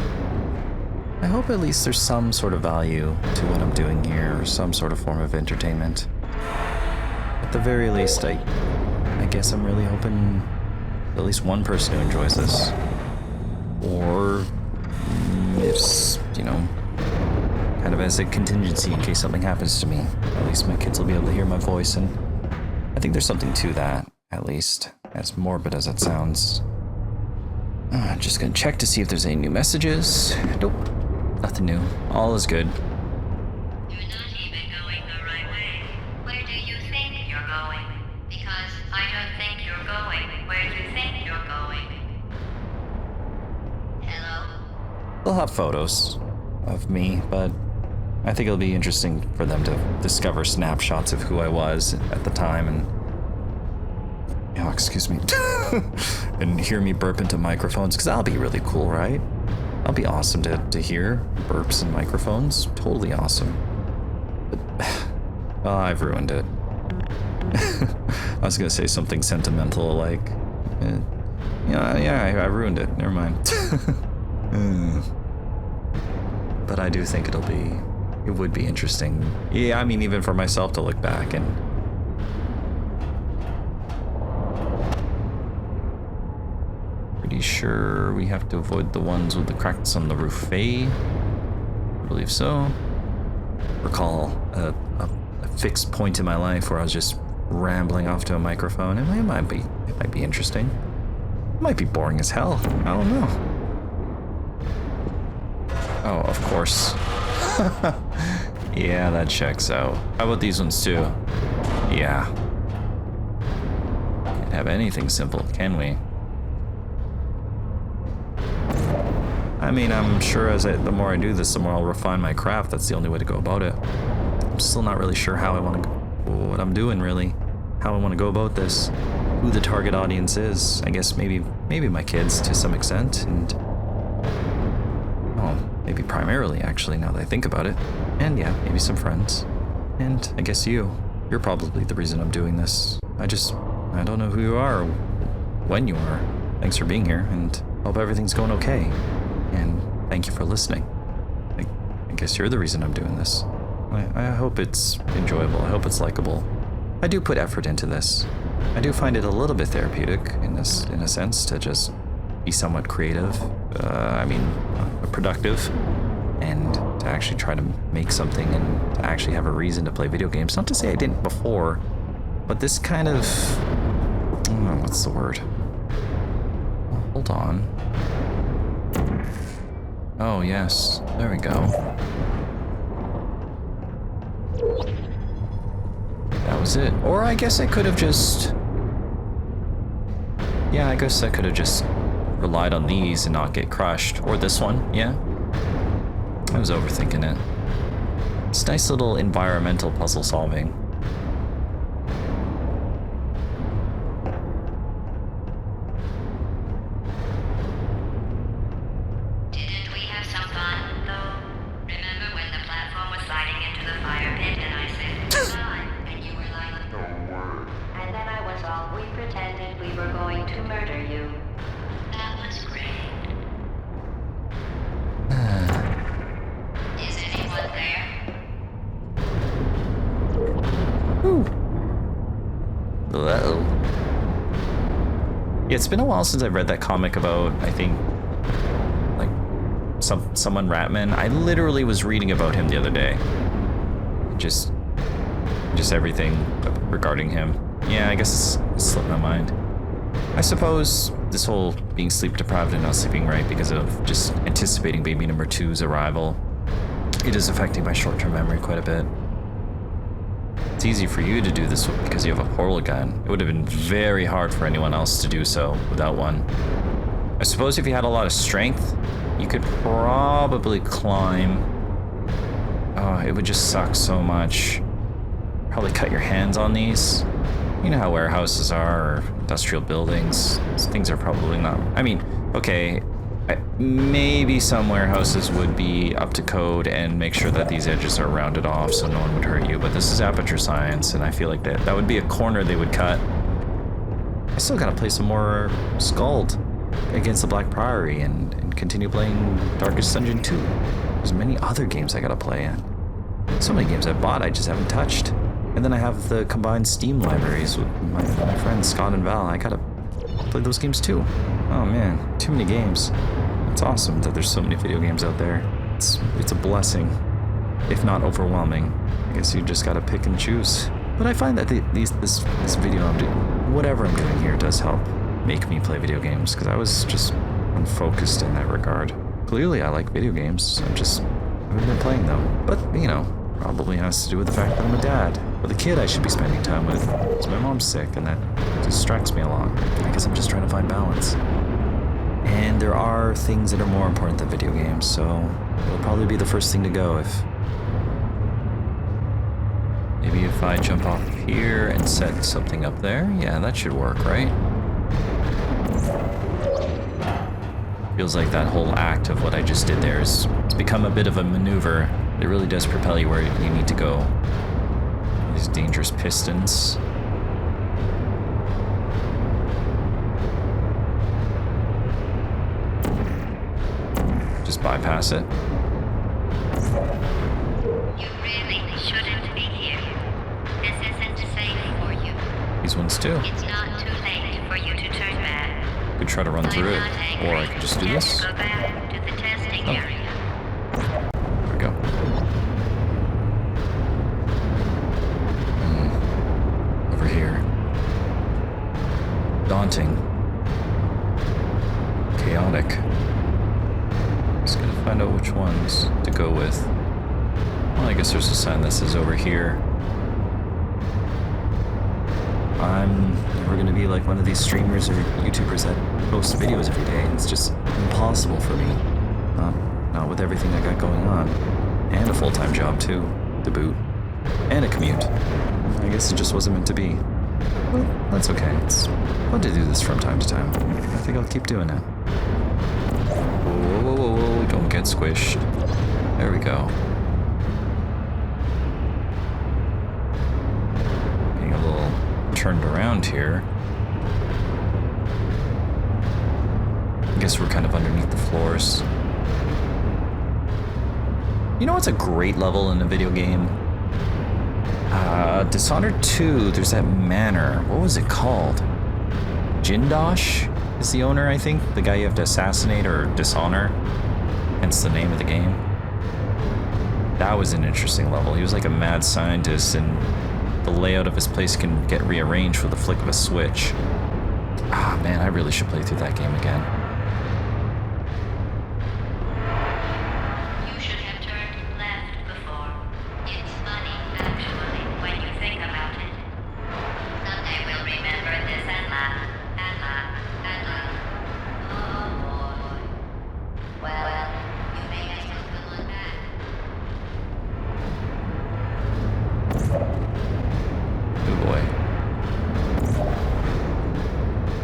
I hope at least there's some sort of value to what I'm doing here, or some sort of form of entertainment. At the very least, I guess I'm really hoping at least one person who enjoys this. Or if, kind of as a contingency in case something happens to me, at least my kids will be able to hear my voice, and I think there's something to that, at least, as morbid as it sounds. Just gonna check to see if there's any new messages. Nope, nothing new. All is good. You're not even going the right way. Where do you think you're going? Because I don't think you're going where you think you're going. Hello? They'll have photos of me, but I think it'll be interesting for them to discover snapshots of who I was at the time and... Oh, excuse me. And hear me burp into microphones, because that'll be really cool, right? That'll be awesome to hear burps and microphones. Totally awesome. But, well, I've ruined it. I was gonna say something sentimental like... I ruined it. Never mind. But I do think it would be interesting. Yeah, I mean, even for myself to look back and... Pretty sure we have to avoid the ones with the cracks on the roof, eh? I believe so. Recall a fixed point in my life where I was just rambling off to a microphone. It might be interesting. It might be boring as hell. I don't know. Oh, of course. Yeah, that checks out. How about these ones too? Yeah. Can't have anything simple, can we? I mean, I'm sure the more I do this, the more I'll refine my craft. That's the only way to go about it. I'm still not really sure how I want to go, what I'm doing, really. how I want to go about this, who the target audience is. I guess maybe my kids to some extent, and maybe primarily actually, now that I think about it. And yeah, maybe some friends. And I guess you're probably the reason I'm doing this. I don't know who you are or when you are. Thanks for being here, and hope everything's going okay. And thank you for listening. I guess you're the reason I'm doing this. I hope it's enjoyable. I hope it's likable. I do put effort into this. I do find it a little bit therapeutic in a sense to just be somewhat creative. Productive, and to actually try to make something and to actually have a reason to play video games. Not to say I didn't before, but this kind of, what's the word? Hold on. Oh yes, there we go. That was it. Or I guess I could have just... Yeah, I guess I could have just relied on these and not get crushed. Or this one, yeah. I was overthinking it. It's nice little environmental puzzle solving. Didn't we have some fun, though? Remember when the platform was sliding into the fire pit and I said, come on, and you were like, no word. And then I was all, we pretended we were going to murder you. That was great. Is anyone there? Hello. Yeah, it's been a while since I've read that comic about, I think, like, someone Ratman. I literally was reading about him the other day. Just everything regarding him. Yeah, I guess it's slipped my mind. I suppose this whole being sleep deprived and not sleeping right because of just anticipating baby number 2's arrival, it is affecting my short-term memory quite a bit. It's easy for you to do this because you have a portal gun. It would have been very hard for anyone else to do so without one. I suppose if you had a lot of strength, you could probably climb. Oh, it would just suck so much. Probably cut your hands on these. You know how warehouses are, or industrial buildings. These things are probably not... I mean, okay, maybe some warehouses would be up to code and make sure that these edges are rounded off so no one would hurt you, but this is Aperture Science, and I feel like that would be a corner they would cut. I still gotta play some more Scald against the Black Priory and continue playing Darkest Dungeon 2. There's many other games I gotta play. So many games I've bought I just haven't touched. And then I have the combined Steam libraries with my friends Scott and Val. I gotta play those games too. Oh man, too many games. It's awesome that there's so many video games out there. It's a blessing, if not overwhelming. I guess you just gotta pick and choose. But I find that this video I'm doing, whatever I'm doing here, does help make me play video games, because I was just unfocused in that regard. Clearly I like video games, I haven't been playing them. But, you know, probably has to do with the fact that I'm a dad. Or the kid I should be spending time with. Because my mom's sick and that distracts me a lot. I guess I'm just trying to find balance. And there are things that are more important than video games, so it'll probably be the first thing to go if... Maybe if I jump off here and set something up there? Yeah, that should work, right? Feels like that whole act of what I just did there it's become a bit of a maneuver. It really does propel you where you need to go. These dangerous pistons. Just bypass it. You really shouldn't be here. This isn't safe for you. These ones too. It's not too late for you to turn back. Could try to run through it, or I could just do this. Go back to the testing area. There we go. Over here. Daunting. Chaotic. Just gonna find out which ones to go with. Well, I guess there's a sign that says over here. I'm never gonna be like one of these streamers or YouTubers that post videos every day. It's just impossible for me. Not with everything I got going on. And a full-time job too, to boot. And a commute. I guess it just wasn't meant to be. Well, that's okay. It's fun to do this from time to time. I think I'll keep doing it. Whoa, whoa, whoa, whoa, don't get squished. There we go. Getting a little turned around here. I guess we're kind of underneath the floors. You know what's a great level in a video game? Dishonored 2, there's that manor. What was it called? Jindosh is the owner, I think. The guy you have to assassinate or dishonor. Hence the name of the game. That was an interesting level. He was like a mad scientist, and the layout of his place can get rearranged with the flick of a switch. Ah, man, I really should play through that game again. You should have turned left before. It's funny, actually, when you think about it. Someday we'll remember this and laugh, and laugh, and laugh. Oh boy. Well, you may as well come on back. Oh boy.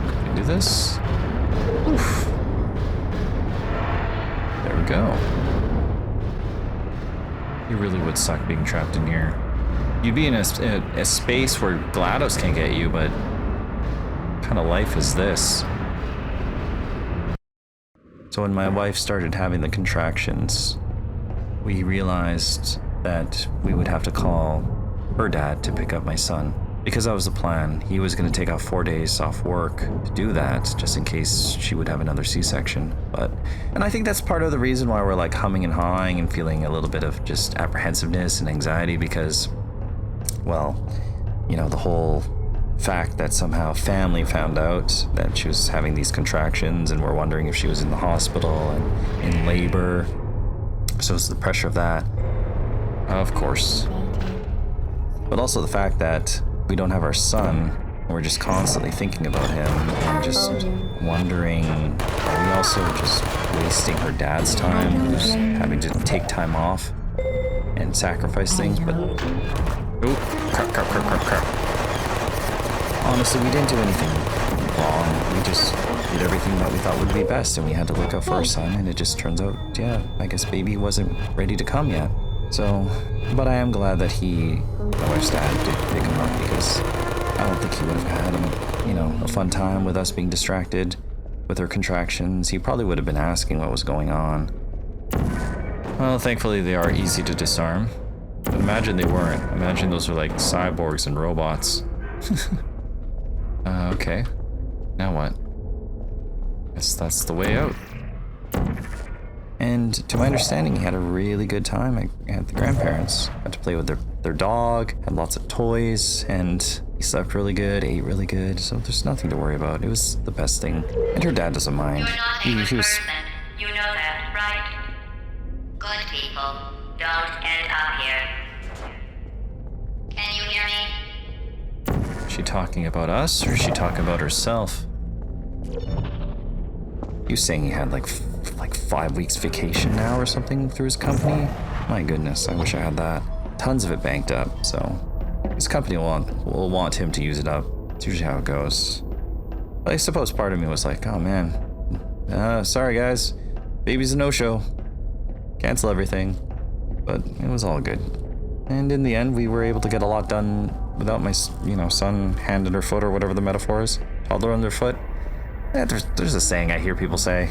Can we do this? Oof. There we go. It really would suck being trapped in here. You'd be in a space where GLaDOS can't get you, but what kind of life is this? So when my wife started having the contractions, we realized that we would have to call her dad to pick up my son. Because that was the plan. He was going to take off 4 days off work to do that, just in case she would have another C-section. And I think that's part of the reason why we're like humming and hawing and feeling a little bit of just apprehensiveness and anxiety because, well, you know, the whole fact that somehow family found out that she was having these contractions and we're wondering if she was in the hospital and in labor. So it's the pressure of that, of course. But also the fact that we don't have our son, and we're just constantly thinking about him and just wondering, are we also just wasting her dad's time, who's having to take time off and sacrifice things? But, oh, crap. Honestly, we didn't do anything wrong. We just did everything that we thought would be best, and we had to look out for our son, and it just turns out, yeah, I guess baby wasn't ready to come yet. So, but I am glad that my wife's dad did pick him up because I don't think he would have had a fun time with us being distracted with her contractions. He probably would have been asking what was going on. Well, thankfully they are easy to disarm. But imagine they weren't. Imagine those are like cyborgs and robots. Okay. Now what? Guess that's the way out. And to my understanding, he had a really good time at the grandparents. Got to play with their dog, had lots of toys, and he slept really good, ate really good, so there's nothing to worry about. It was the best thing. And her dad doesn't mind. You're not a good person. You know that, right? Good people don't end up here. Can you hear me? Is she talking about us, or is she talking about herself? He was saying he had like 5 weeks vacation now or something through his company. My goodness, I wish I had that. Tons of it banked up, so his company will want him to use it up. It's usually how it goes. But I suppose part of me was like, oh man, sorry guys, baby's a no-show. Cancel everything. But it was all good. And in the end, we were able to get a lot done without my, son hand under foot or whatever the metaphor is. Toddler under foot. Yeah, there's a saying I hear people say.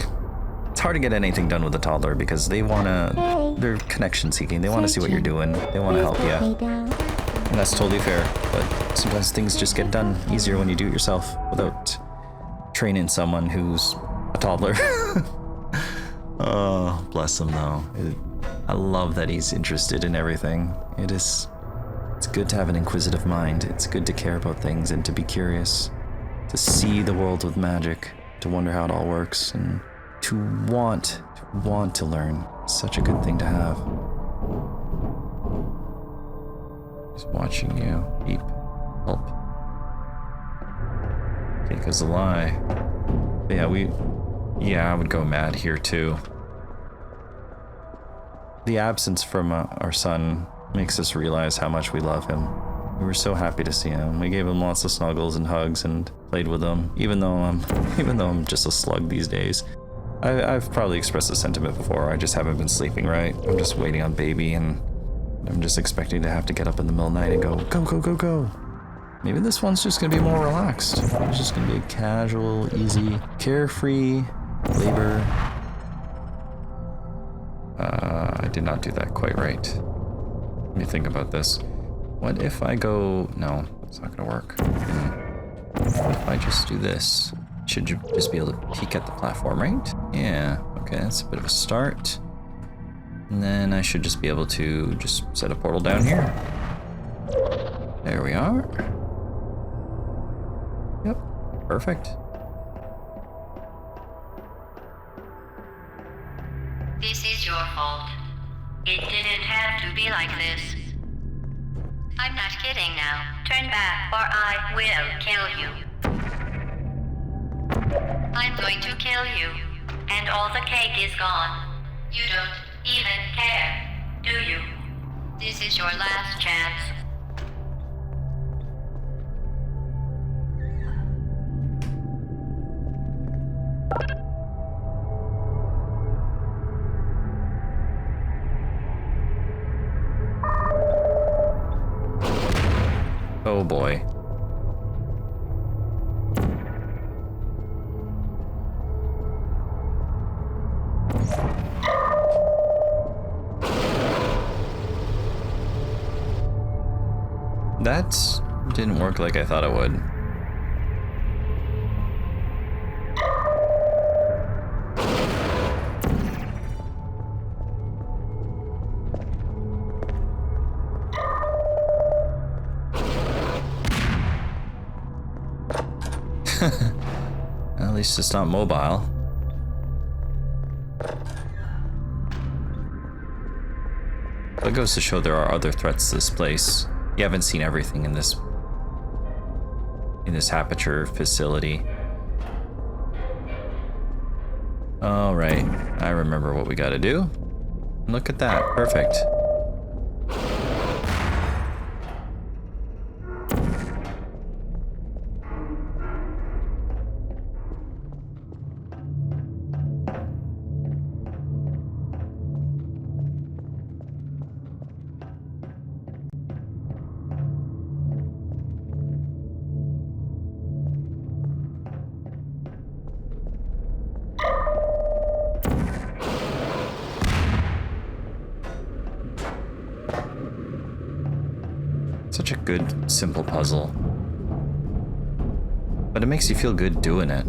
It's hard to get anything done with a toddler because they're connection seeking. They want to see what you're doing. They want to help you. And that's totally fair. But sometimes things just get done easier when you do it yourself without training someone who's a toddler. Oh, bless him though. I love that he's interested in everything. It's good to have an inquisitive mind. It's good to care about things and to be curious. To see the world with magic. To wonder how it all works. And to want to learn. Such a good thing to have. He's watching you. Beep. Help. Take us a lie. Yeah, I would go mad here too. The absence from our son makes us realize how much we love him. We were so happy to see him. We gave him lots of snuggles and hugs and played with him, even though I'm just a slug these days. I've probably expressed this sentiment before. I just haven't been sleeping right. I'm just waiting on baby, and I'm just expecting to have to get up in the middle of the night and go, go, go, go, go. Maybe this one's just gonna be more relaxed. It's just gonna be a casual, easy, carefree labor. I did not do that quite right. Let me think about this. What if I go... No, it's not gonna work. What if I just do this? Should you just be able to peek at the platform, right? Yeah, okay, that's a bit of a start. And then I should just be able to just set a portal down here. There we are. Yep, perfect. This is your fault. It didn't have to be like this. I'm not kidding now. Turn back or I will kill you. I'm going to kill you. And all the cake is gone. You don't even care, do you? This is your last chance. Oh boy. That didn't work like I thought it would. At least it's not mobile. That goes to show there are other threats to this place. You haven't seen everything in this Aperture facility. All right, I remember what we got to do. Look at that, perfect. Such a good, simple puzzle. But it makes you feel good doing it.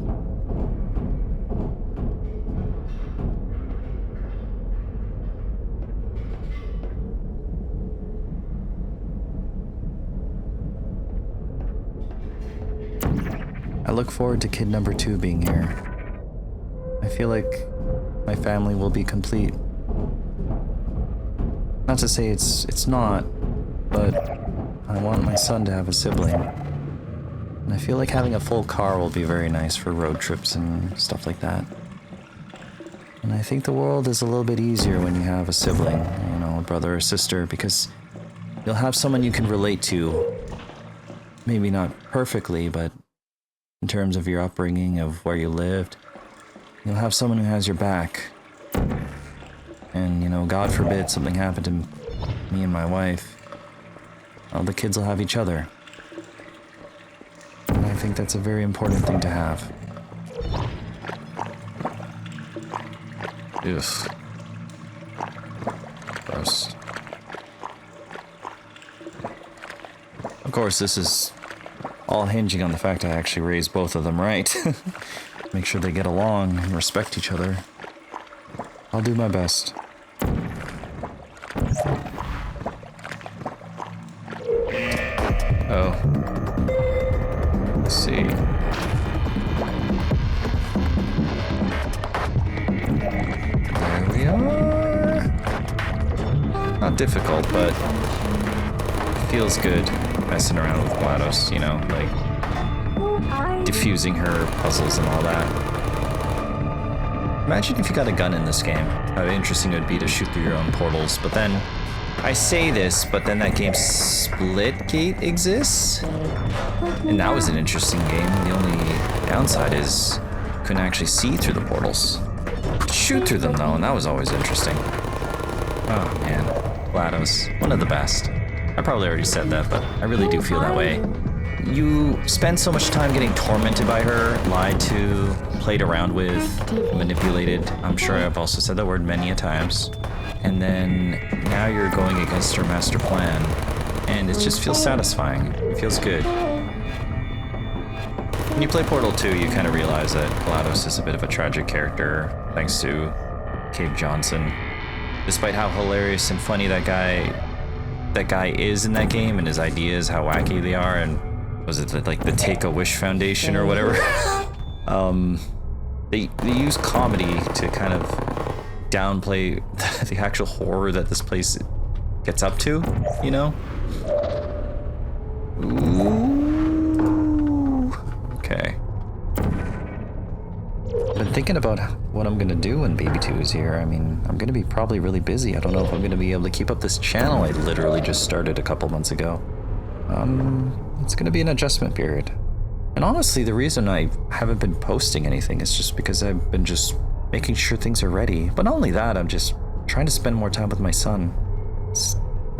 I look forward to kid number 2 being here. I feel like my family will be complete. Not to say it's not, but I want my son to have a sibling. And I feel like having a full car will be very nice for road trips and stuff like that. And I think the world is a little bit easier when you have a sibling, you know, a brother or sister, because you'll have someone you can relate to. Maybe not perfectly, but in terms of your upbringing, of where you lived, you'll have someone who has your back. And, you know, God forbid something happened to me and my wife, all the kids will have each other. And I think that's a very important thing to have. Yes. Gross. Of course, this is all hinging on the fact I actually raised both of them right. Make sure they get along and respect each other. I'll do my best. Oh. Let's see. There we are. Not difficult, but it feels good messing around with GLaDOS, you know, like diffusing her puzzles and all that. Imagine if you got a gun in this game. How interesting it would be to shoot through your own portals, but then I say this, but then that game Splitgate exists, and that was an interesting game. The only downside is you couldn't actually see through the portals. Shoot through them though, and that was always interesting. Oh man, GLaDOS, one of the best. I probably already said that, but I really do feel that way. You spend so much time getting tormented by her, lied to, played around with, manipulated. I'm sure I've also said that word many a times. And then now you're going against her master plan, and it just feels satisfying. It feels good. When you play Portal 2, you kind of realize that GLaDOS is a bit of a tragic character, thanks to Cave Johnson. Despite how hilarious and funny that guy is in that game, and his ideas, how wacky they are, and was it like the Take-A-Wish Foundation or whatever? They use comedy to kind of downplay the actual horror that this place gets up to, you know? Ooh. Okay. I've been thinking about what I'm gonna do when Baby 2 is here. I mean, I'm gonna be probably really busy. I don't know if I'm gonna be able to keep up this channel I literally just started a couple months ago. It's gonna be an adjustment period. And honestly, the reason I haven't been posting anything is just because I've been just making sure things are ready. But not only that, I'm just trying to spend more time with my son.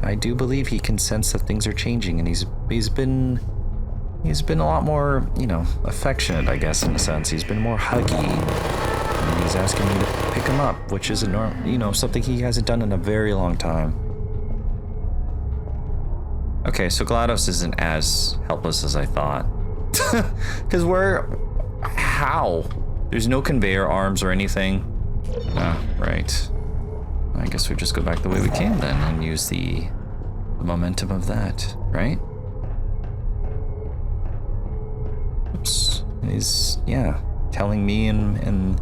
I do believe he can sense that things are changing, and he's been a lot more, you know, affectionate, I guess, in a sense. He's been more huggy, and he's asking me to pick him up, which is something he hasn't done in a very long time. Okay, so GLaDOS isn't as helpless as I thought. Because how? There's no conveyor arms or anything. Ah, right. I guess we just go back the way we came then and use the momentum of that, right? Oops. He's, yeah, telling me and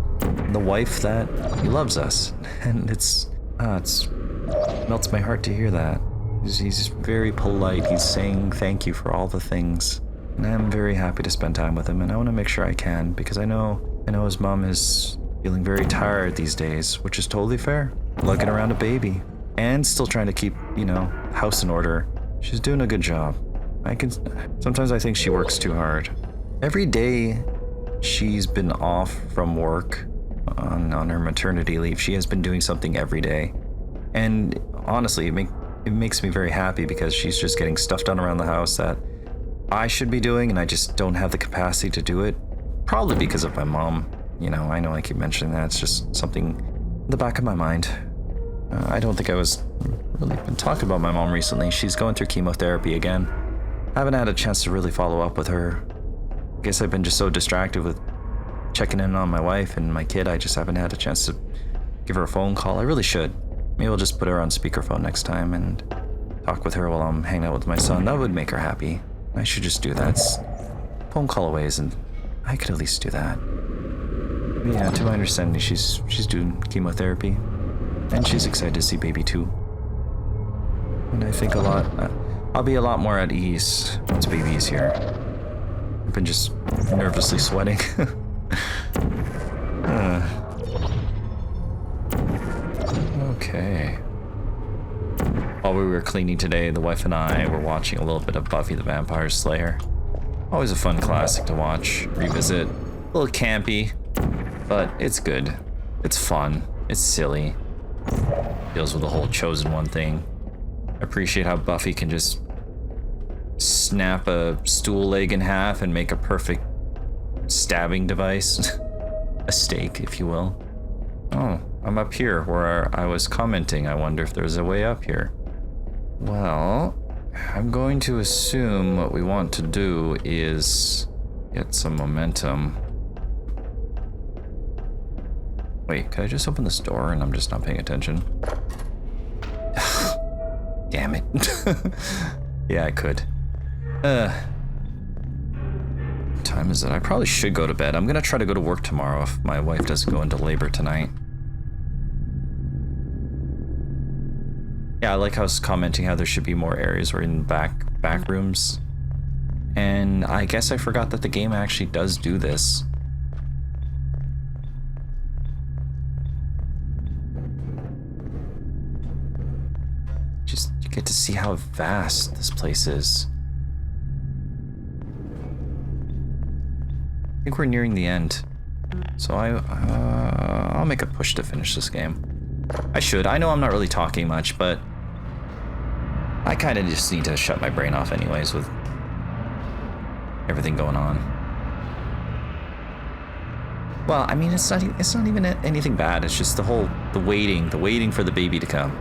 the wife that he loves us. And it melts my heart to hear that. He's very polite. He's saying thank you for all the things. And I'm very happy to spend time with him, and I want to make sure I can, because I know his mom is feeling very tired these days, which is totally fair. Lugging around a baby and still trying to keep, house in order. She's doing a good job. Sometimes I think she works too hard. Every day she's been off from work on her maternity leave, she has been doing something every day. And honestly, it makes me very happy, because she's just getting stuff done around the house that I should be doing, and I just don't have the capacity to do it. Probably because of my mom. I know I keep mentioning that. It's just something in the back of my mind. I don't think I was really been talking about my mom recently. She's going through chemotherapy again. I haven't had a chance to really follow up with her. I guess I've been just so distracted with checking in on my wife and my kid. I just haven't had a chance to give her a phone call. I really should. Maybe I'll just put her on speakerphone next time and talk with her while I'm hanging out with my son. That would make her happy. I should just do that. It's phone call away, and I could at least do that. Yeah, to my understanding, she's doing chemotherapy, and she's excited to see Baby 2. And I think I'll be a lot more at ease once Baby's here. I've been just nervously sweating. Okay. While we were cleaning today, the wife and I were watching a little bit of Buffy the Vampire Slayer. Always a fun classic to watch, revisit. A little campy, but it's good. It's fun. It's silly. Deals with the whole chosen one thing. I appreciate how Buffy can just snap a stool leg in half and make a perfect stabbing device. A stake, if you will. Oh, I'm up here where I was commenting. I wonder if there's a way up here. Well, I'm going to assume what we want to do is get some momentum. Wait, could I just open this door and I'm just not paying attention? Damn it. Yeah, I could. What time is it? I probably should go to bed. I'm gonna try to go to work tomorrow if my wife doesn't go into labor tonight. Yeah, I like how I was commenting how there should be more areas or in back rooms. And I guess I forgot that the game actually does do this. Just get to see how vast this place is. I think we're nearing the end, so I'll make a push to finish this game. I should. I know I'm not really talking much, but I kind of just need to shut my brain off anyways with everything going on. Well, I mean, it's not even anything bad. It's just the waiting for the baby to come.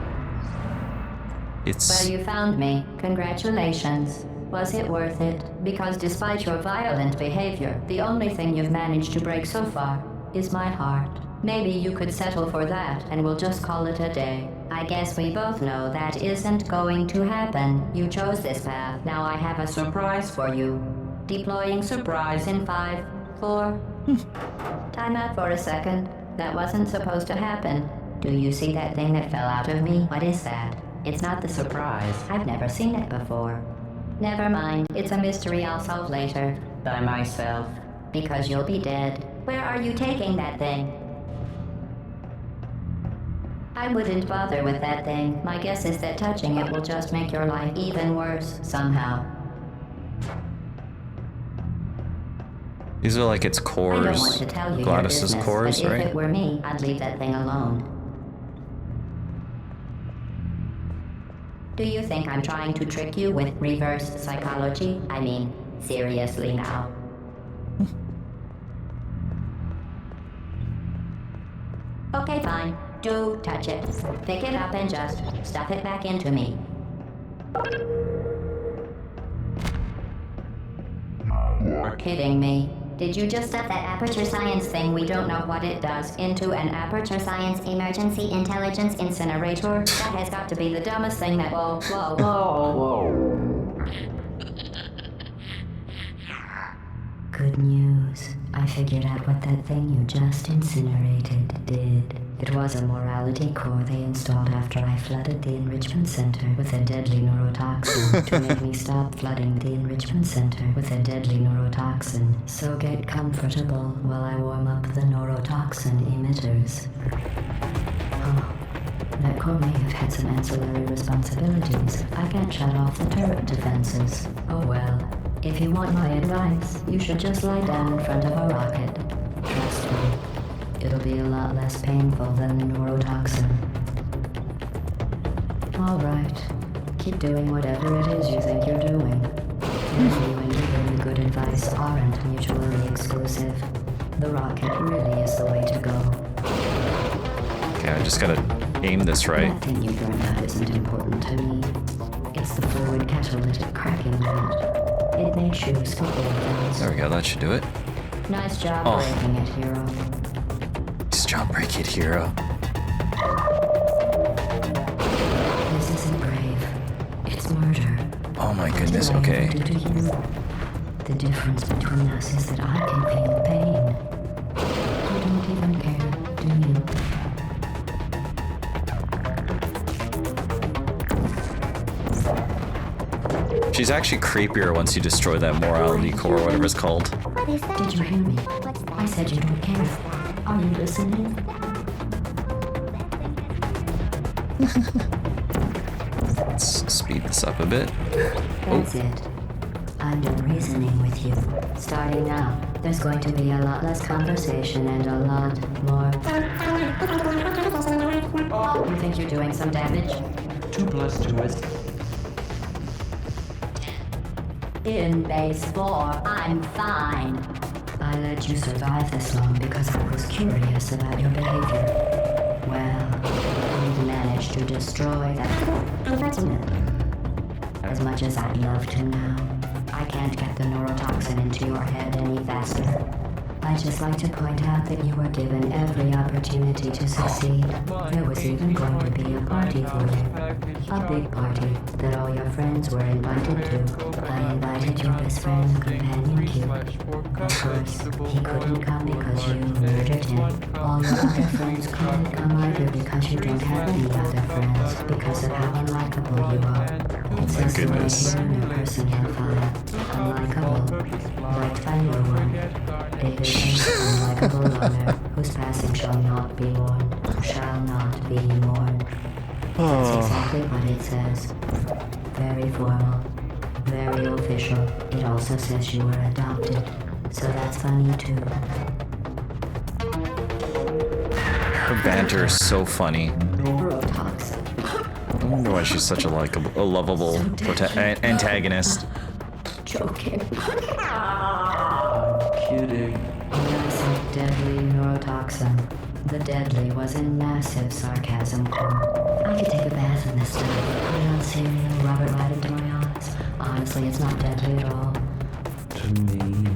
Well, you found me. Congratulations. Was it worth it? Because despite your violent behavior, the only thing you've managed to break so far is my heart. Maybe you could settle for that, and we'll just call it a day. I guess we both know that isn't going to happen. You chose this path. Now I have a surprise for you. Deploying surprise in 5, 4... Time out for a second. That wasn't supposed to happen. Do you see that thing that fell out of me? What is that? It's not the surprise. I've never seen it before. Never mind. It's a mystery I'll solve later. By myself. Because you'll be dead. Where are you taking that thing? I wouldn't bother with that thing. My guess is that touching it will just make your life even worse, somehow. These are like its cores. I don't want to tell you Gladys's your business, cores, but right? if it were me, I'd leave that thing alone. Do you think I'm trying to trick you with reverse psychology? I mean, seriously now. Okay, fine. Do touch it. Pick it up and just stuff it back into me. You're kidding me. Did you just stuff that Aperture Science thing, we don't know what it does, into an Aperture Science Emergency Intelligence Incinerator? That has got to be the dumbest thing that... Whoa. Good news. I figured out what that thing you just incinerated did. It was a morality core they installed after I flooded the enrichment center with a deadly neurotoxin to make me stop flooding the enrichment center with a deadly neurotoxin. So get comfortable while I warm up the neurotoxin emitters. Oh, that core may have had some ancillary responsibilities. I can't shut off the turret defenses. Oh well. If you want my advice, you should just lie down in front of a rocket. Trust me, it'll be a lot less painful than the neurotoxin. All right, keep doing whatever it is you think you're doing. You and giving good advice aren't mutually exclusive. The rocket really is the way to go. Okay, I just gotta aim this right. That thing you burned out isn't important to me. It's the fluid catalytic cracking event. It may choose for all things. There we go, that should do it. Nice job Oh. breaking it, hero. Nice job, break it, hero. This isn't brave. It's murder. Oh my What goodness, did I okay. ever do to you? The difference between us is that I can feel pain. You don't even care, do you? She's actually creepier once you destroy that morality core, whatever it's called. Did you hear me? I said you don't care. Are you listening? Let's speed this up a bit. That's it. I'm done reasoning with you. Starting now, there's going to be a lot less conversation and a lot more... You think you're doing some damage? 2 plus 2 is... In base 4, I'm fine. I let you survive this long because I was curious about your behavior. Well, you've managed to destroy that. As much as I'd love to now, I can't get the neurotoxin into your head any faster. I'd just like to point out that you were given every opportunity to succeed. There was even going to be a party for you. A big party that all your friends were invited to. I invited your best friend, Companion Q. Of course, he couldn't come because you murdered him. All your other friends couldn't come either because you don't have any other friends because of how unlikable you are. It says so right here in your personnel file. Unlikable. Liked by no one. David unlikable loner, whose passing shall not be mourned, shall not be mourned. That's exactly what it says. Very formal. Very official. It also says you were adopted. So that's funny too. Her banter is so funny. Neurotoxin. I wonder why she's such a lovable antagonist. Joking. Kidding. When I said deadly neurotoxin, the deadly was in massive sarcasm. I could take a bath in this stuff, put it on cereal, rub it right into my eyes. Honestly, it's not deadly at all. To me.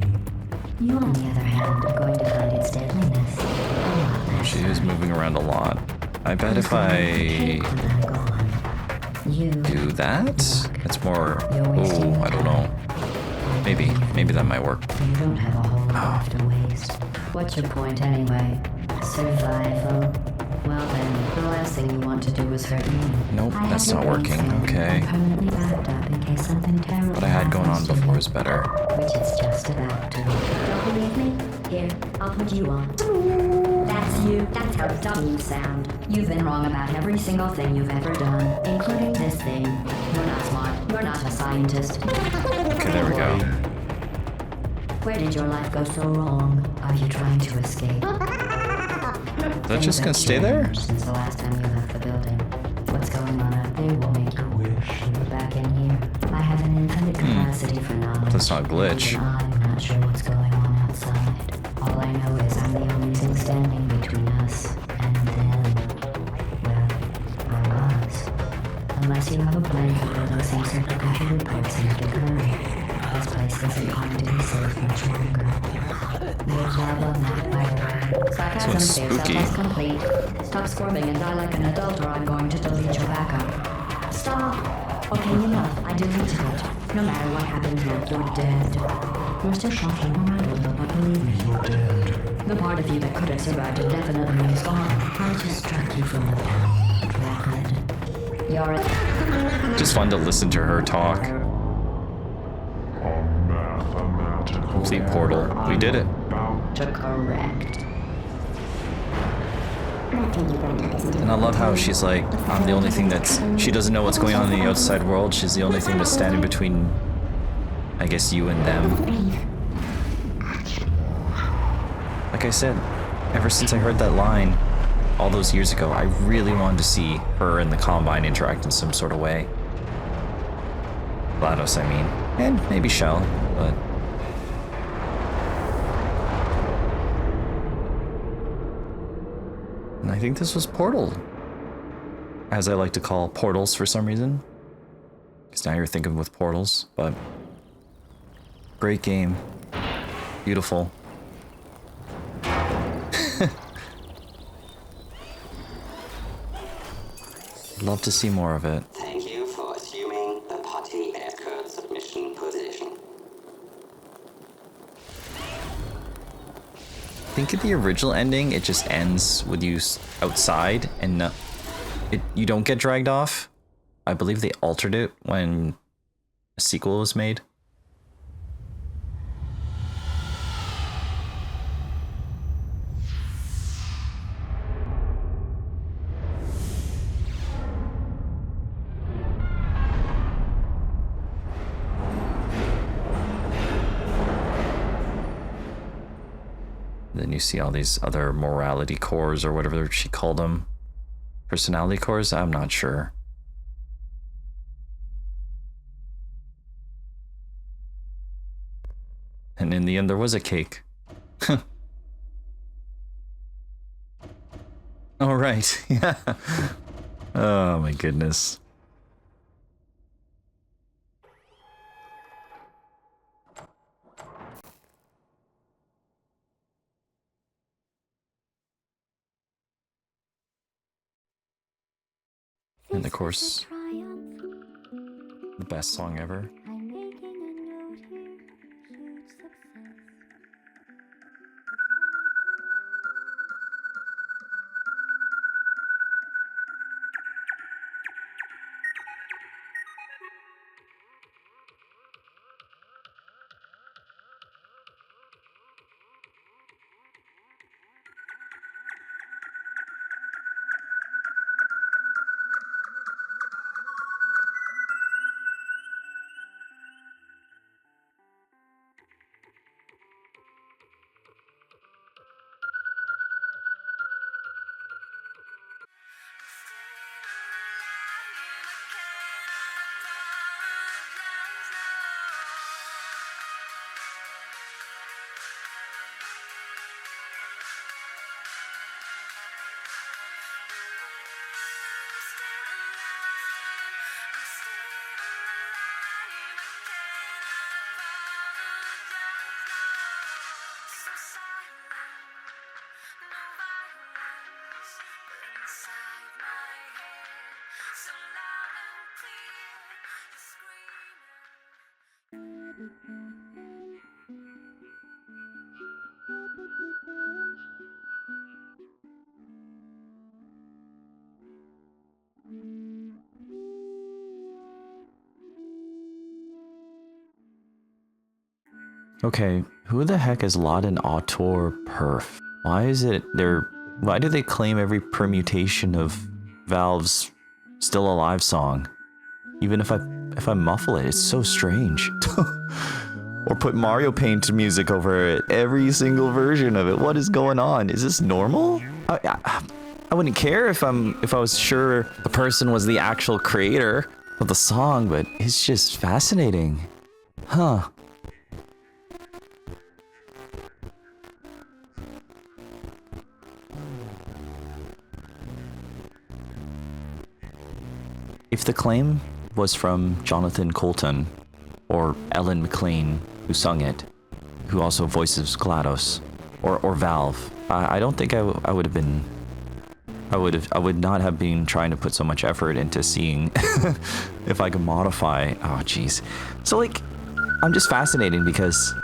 You, on the other hand, are going to find its deadliness a lot less. She is moving around a lot. I bet if I do that, it's more. Oh, I don't know. Maybe that might work. You don't have a whole lot left to waste. What's your point anyway? Survival. Well then, the last thing you want to do is hurt me. Nope, that's not working. Okay. Permanently backed up in case something terrible What I had going on happens to you. before is better. Which it's just about to. Don't believe me? Here, I'll put you on. That's you. That's how dumb you sound. You've been wrong about every single thing you've ever done, including this thing. You're not smart. You're not a scientist. Okay, there we go. Where did your life go so wrong? Are you trying to escape? Is that just gonna stay there? Since the last time you left the building. What's going on out there will make you wish you were back in here. I have an infinite capacity for knowledge. That's not glitch. Even I'm not sure what's going on outside. All I know is I'm the only thing standing between us and them. Well, I was. Unless you have a plan for building some supercomputer parts in a big hurry. This place isn't going to be safe much longer. There's lava map, by the way. Sarcasm Sounds phase spooky. is complete. Stop squirming and die like an adult, or I'm going to delete your backup. Stop! Okay, enough. I deleted it. No matter what happens next, you're dead. You're still shocking around a little, but believe me, you're dead. The part of you that could have survived indefinitely is gone. I just struck you from the back. You're a... Just fun to listen to her talk. Complete portal. We did it. to correct. And I love how she's like, I'm the only thing she doesn't know what's going on in the outside world. She's the only thing that's standing between, I guess, you and them. Like I said, ever since I heard that line all those years ago, I really wanted to see her and the Combine interact in some sort of way. GLaDOS, I mean. And maybe Shell, but... And I think this was Portal. As I like to call portals for some reason. Because now you're thinking with portals, but... Great game. Beautiful. Love to see more of it. Thank you for assuming the potty aircraft submission position. I think at the original ending, it just ends with you outside and you don't get dragged off. I believe they altered it when a sequel was made. Then you see all these other morality cores or whatever she called them. Personality cores? I'm not sure. And in the end, there was a cake. All right. Yeah. Oh my goodness. And of course, the best song ever. Okay, who the heck is Latin auteur perf? Why is it there? Why do they claim every permutation of Valve's Still Alive song? Even if I muffle it, it's so strange. Or put Mario Paint music over it, every single version of it. What is going on? Is this normal? I wouldn't care if I was sure the person was the actual creator of the song, but it's just fascinating. Huh. If the claim was from Jonathan Coulton or Ellen McLean, who sung it, who also voices GLaDOS, or Valve, I don't think I would have been. I would not have been trying to put so much effort into seeing if I could modify. Oh, jeez. So like, I'm just fascinated because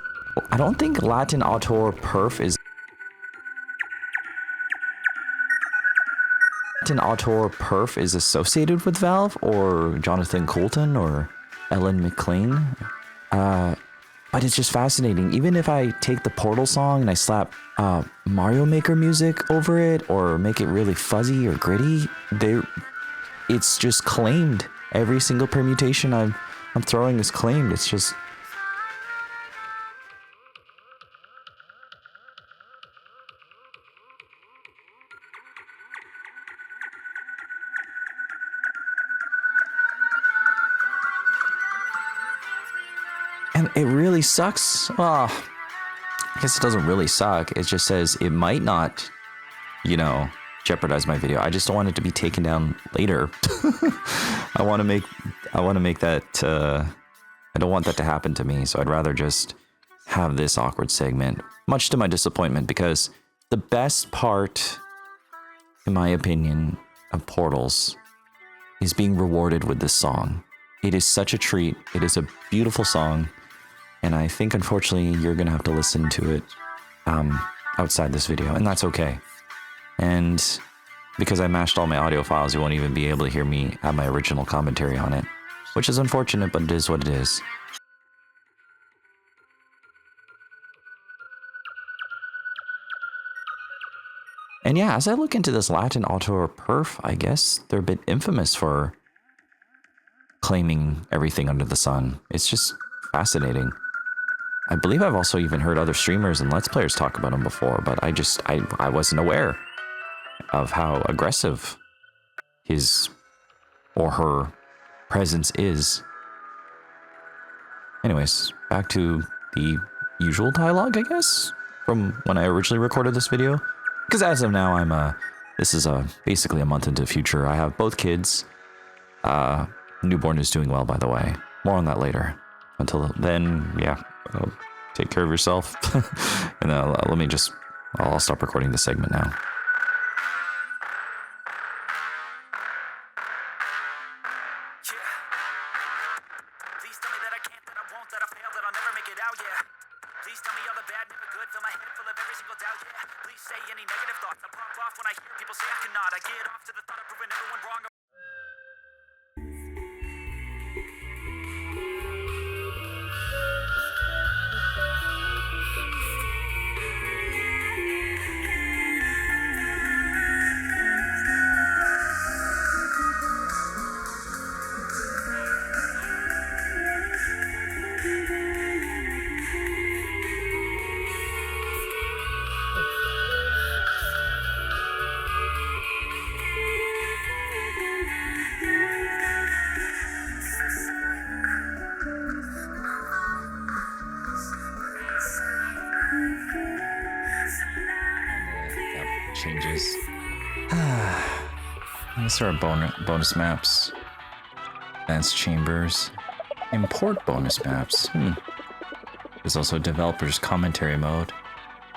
I don't think Latin auteur perf is. Latin auteur perf is associated with Valve or Jonathan Coulton or Ellen McLean. But it's just fascinating. Even if I take the Portal song and I slap Mario Maker music over it or make it really fuzzy or gritty, it's just claimed. Every single permutation I'm throwing is claimed. It's just. And it really sucks. Well, I guess it doesn't really suck. It just says it might not, jeopardize my video. I just don't want it to be taken down later. I want to make that, I don't want that to happen to me. So I'd rather just have this awkward segment, much to my disappointment, because the best part, in my opinion, of Portals is being rewarded with this song. It is such a treat. It is a beautiful song. And I think, unfortunately, you're going to have to listen to it outside this video, and that's okay. And because I mashed all my audio files, you won't even be able to hear me have my original commentary on it, which is unfortunate, but it is what it is. And yeah, as I look into this Latin auteur perf, I guess they're a bit infamous for claiming everything under the sun. It's just fascinating. I believe I've also even heard other streamers and Let's Players talk about him before, but I wasn't aware of how aggressive his or her presence is. Anyways, back to the usual dialogue, I guess, from when I originally recorded this video. Because as of now, this is basically a month into the future. I have both kids. Newborn is doing well, by the way. More on that later. Until then, yeah, take care of yourself. And I'll stop recording this segment now. Please tell me that I can't, that I won't, that I fail, that I'll never make it out, yeah. Please tell me all the bad, never good, fill my head full of every single doubt, yeah. Please say any negative thoughts, I pop off when I hear people say I cannot. I get off to the thought of proving everyone wrong. Changes. These are bonus maps. Advanced chambers. Import bonus maps. There's also developer's commentary mode.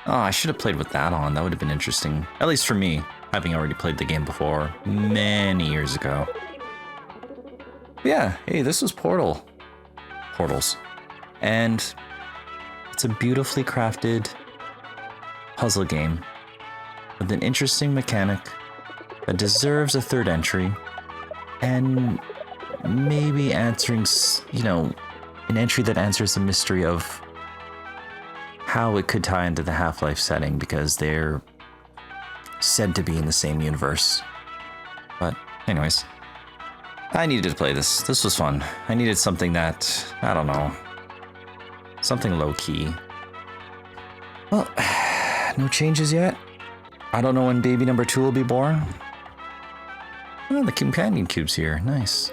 Oh, I should have played with that on. That would have been interesting. At least for me, having already played the game before, many years ago. Yeah, hey, this was Portals. And it's a beautifully crafted puzzle game with an interesting mechanic that deserves a third entry, and maybe answering, an entry that answers the mystery of how it could tie into the Half-Life setting, because they're said to be in the same universe. But anyways, I needed to play this. This was fun. I needed something that, I don't know, something low-key. Well, no changes yet. I don't know when baby number 2 will be born. Oh, the companion cube's here. Nice.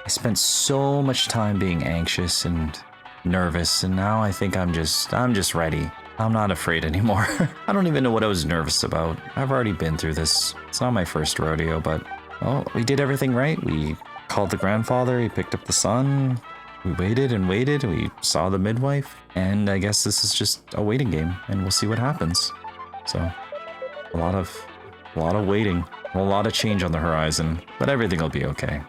I spent so much time being anxious and nervous, and now I think I'm just ready. I'm not afraid anymore. I don't even know what I was nervous about. I've already been through this. It's not my first rodeo, but well, we did everything right. We called the grandfather, he picked up the son, we waited and waited, we saw the midwife, and I guess this is just a waiting game, and we'll see what happens. So, a lot of waiting, a lot of change on the horizon, but everything will be okay.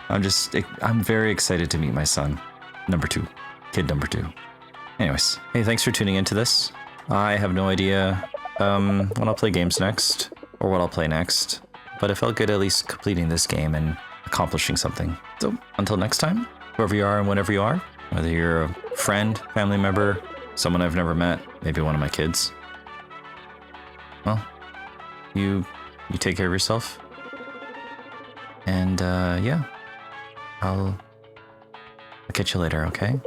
I'm very excited to meet my son, kid number 2. Anyways, hey, thanks for tuning into this. I have no idea when I'll play games next, or what I'll play next, but it felt good at least completing this game and accomplishing something. So, until next time, whoever you are and whenever you are, whether you're a friend, family member, someone I've never met, maybe one of my kids, well, you take care of yourself, and yeah, I'll catch you later, okay?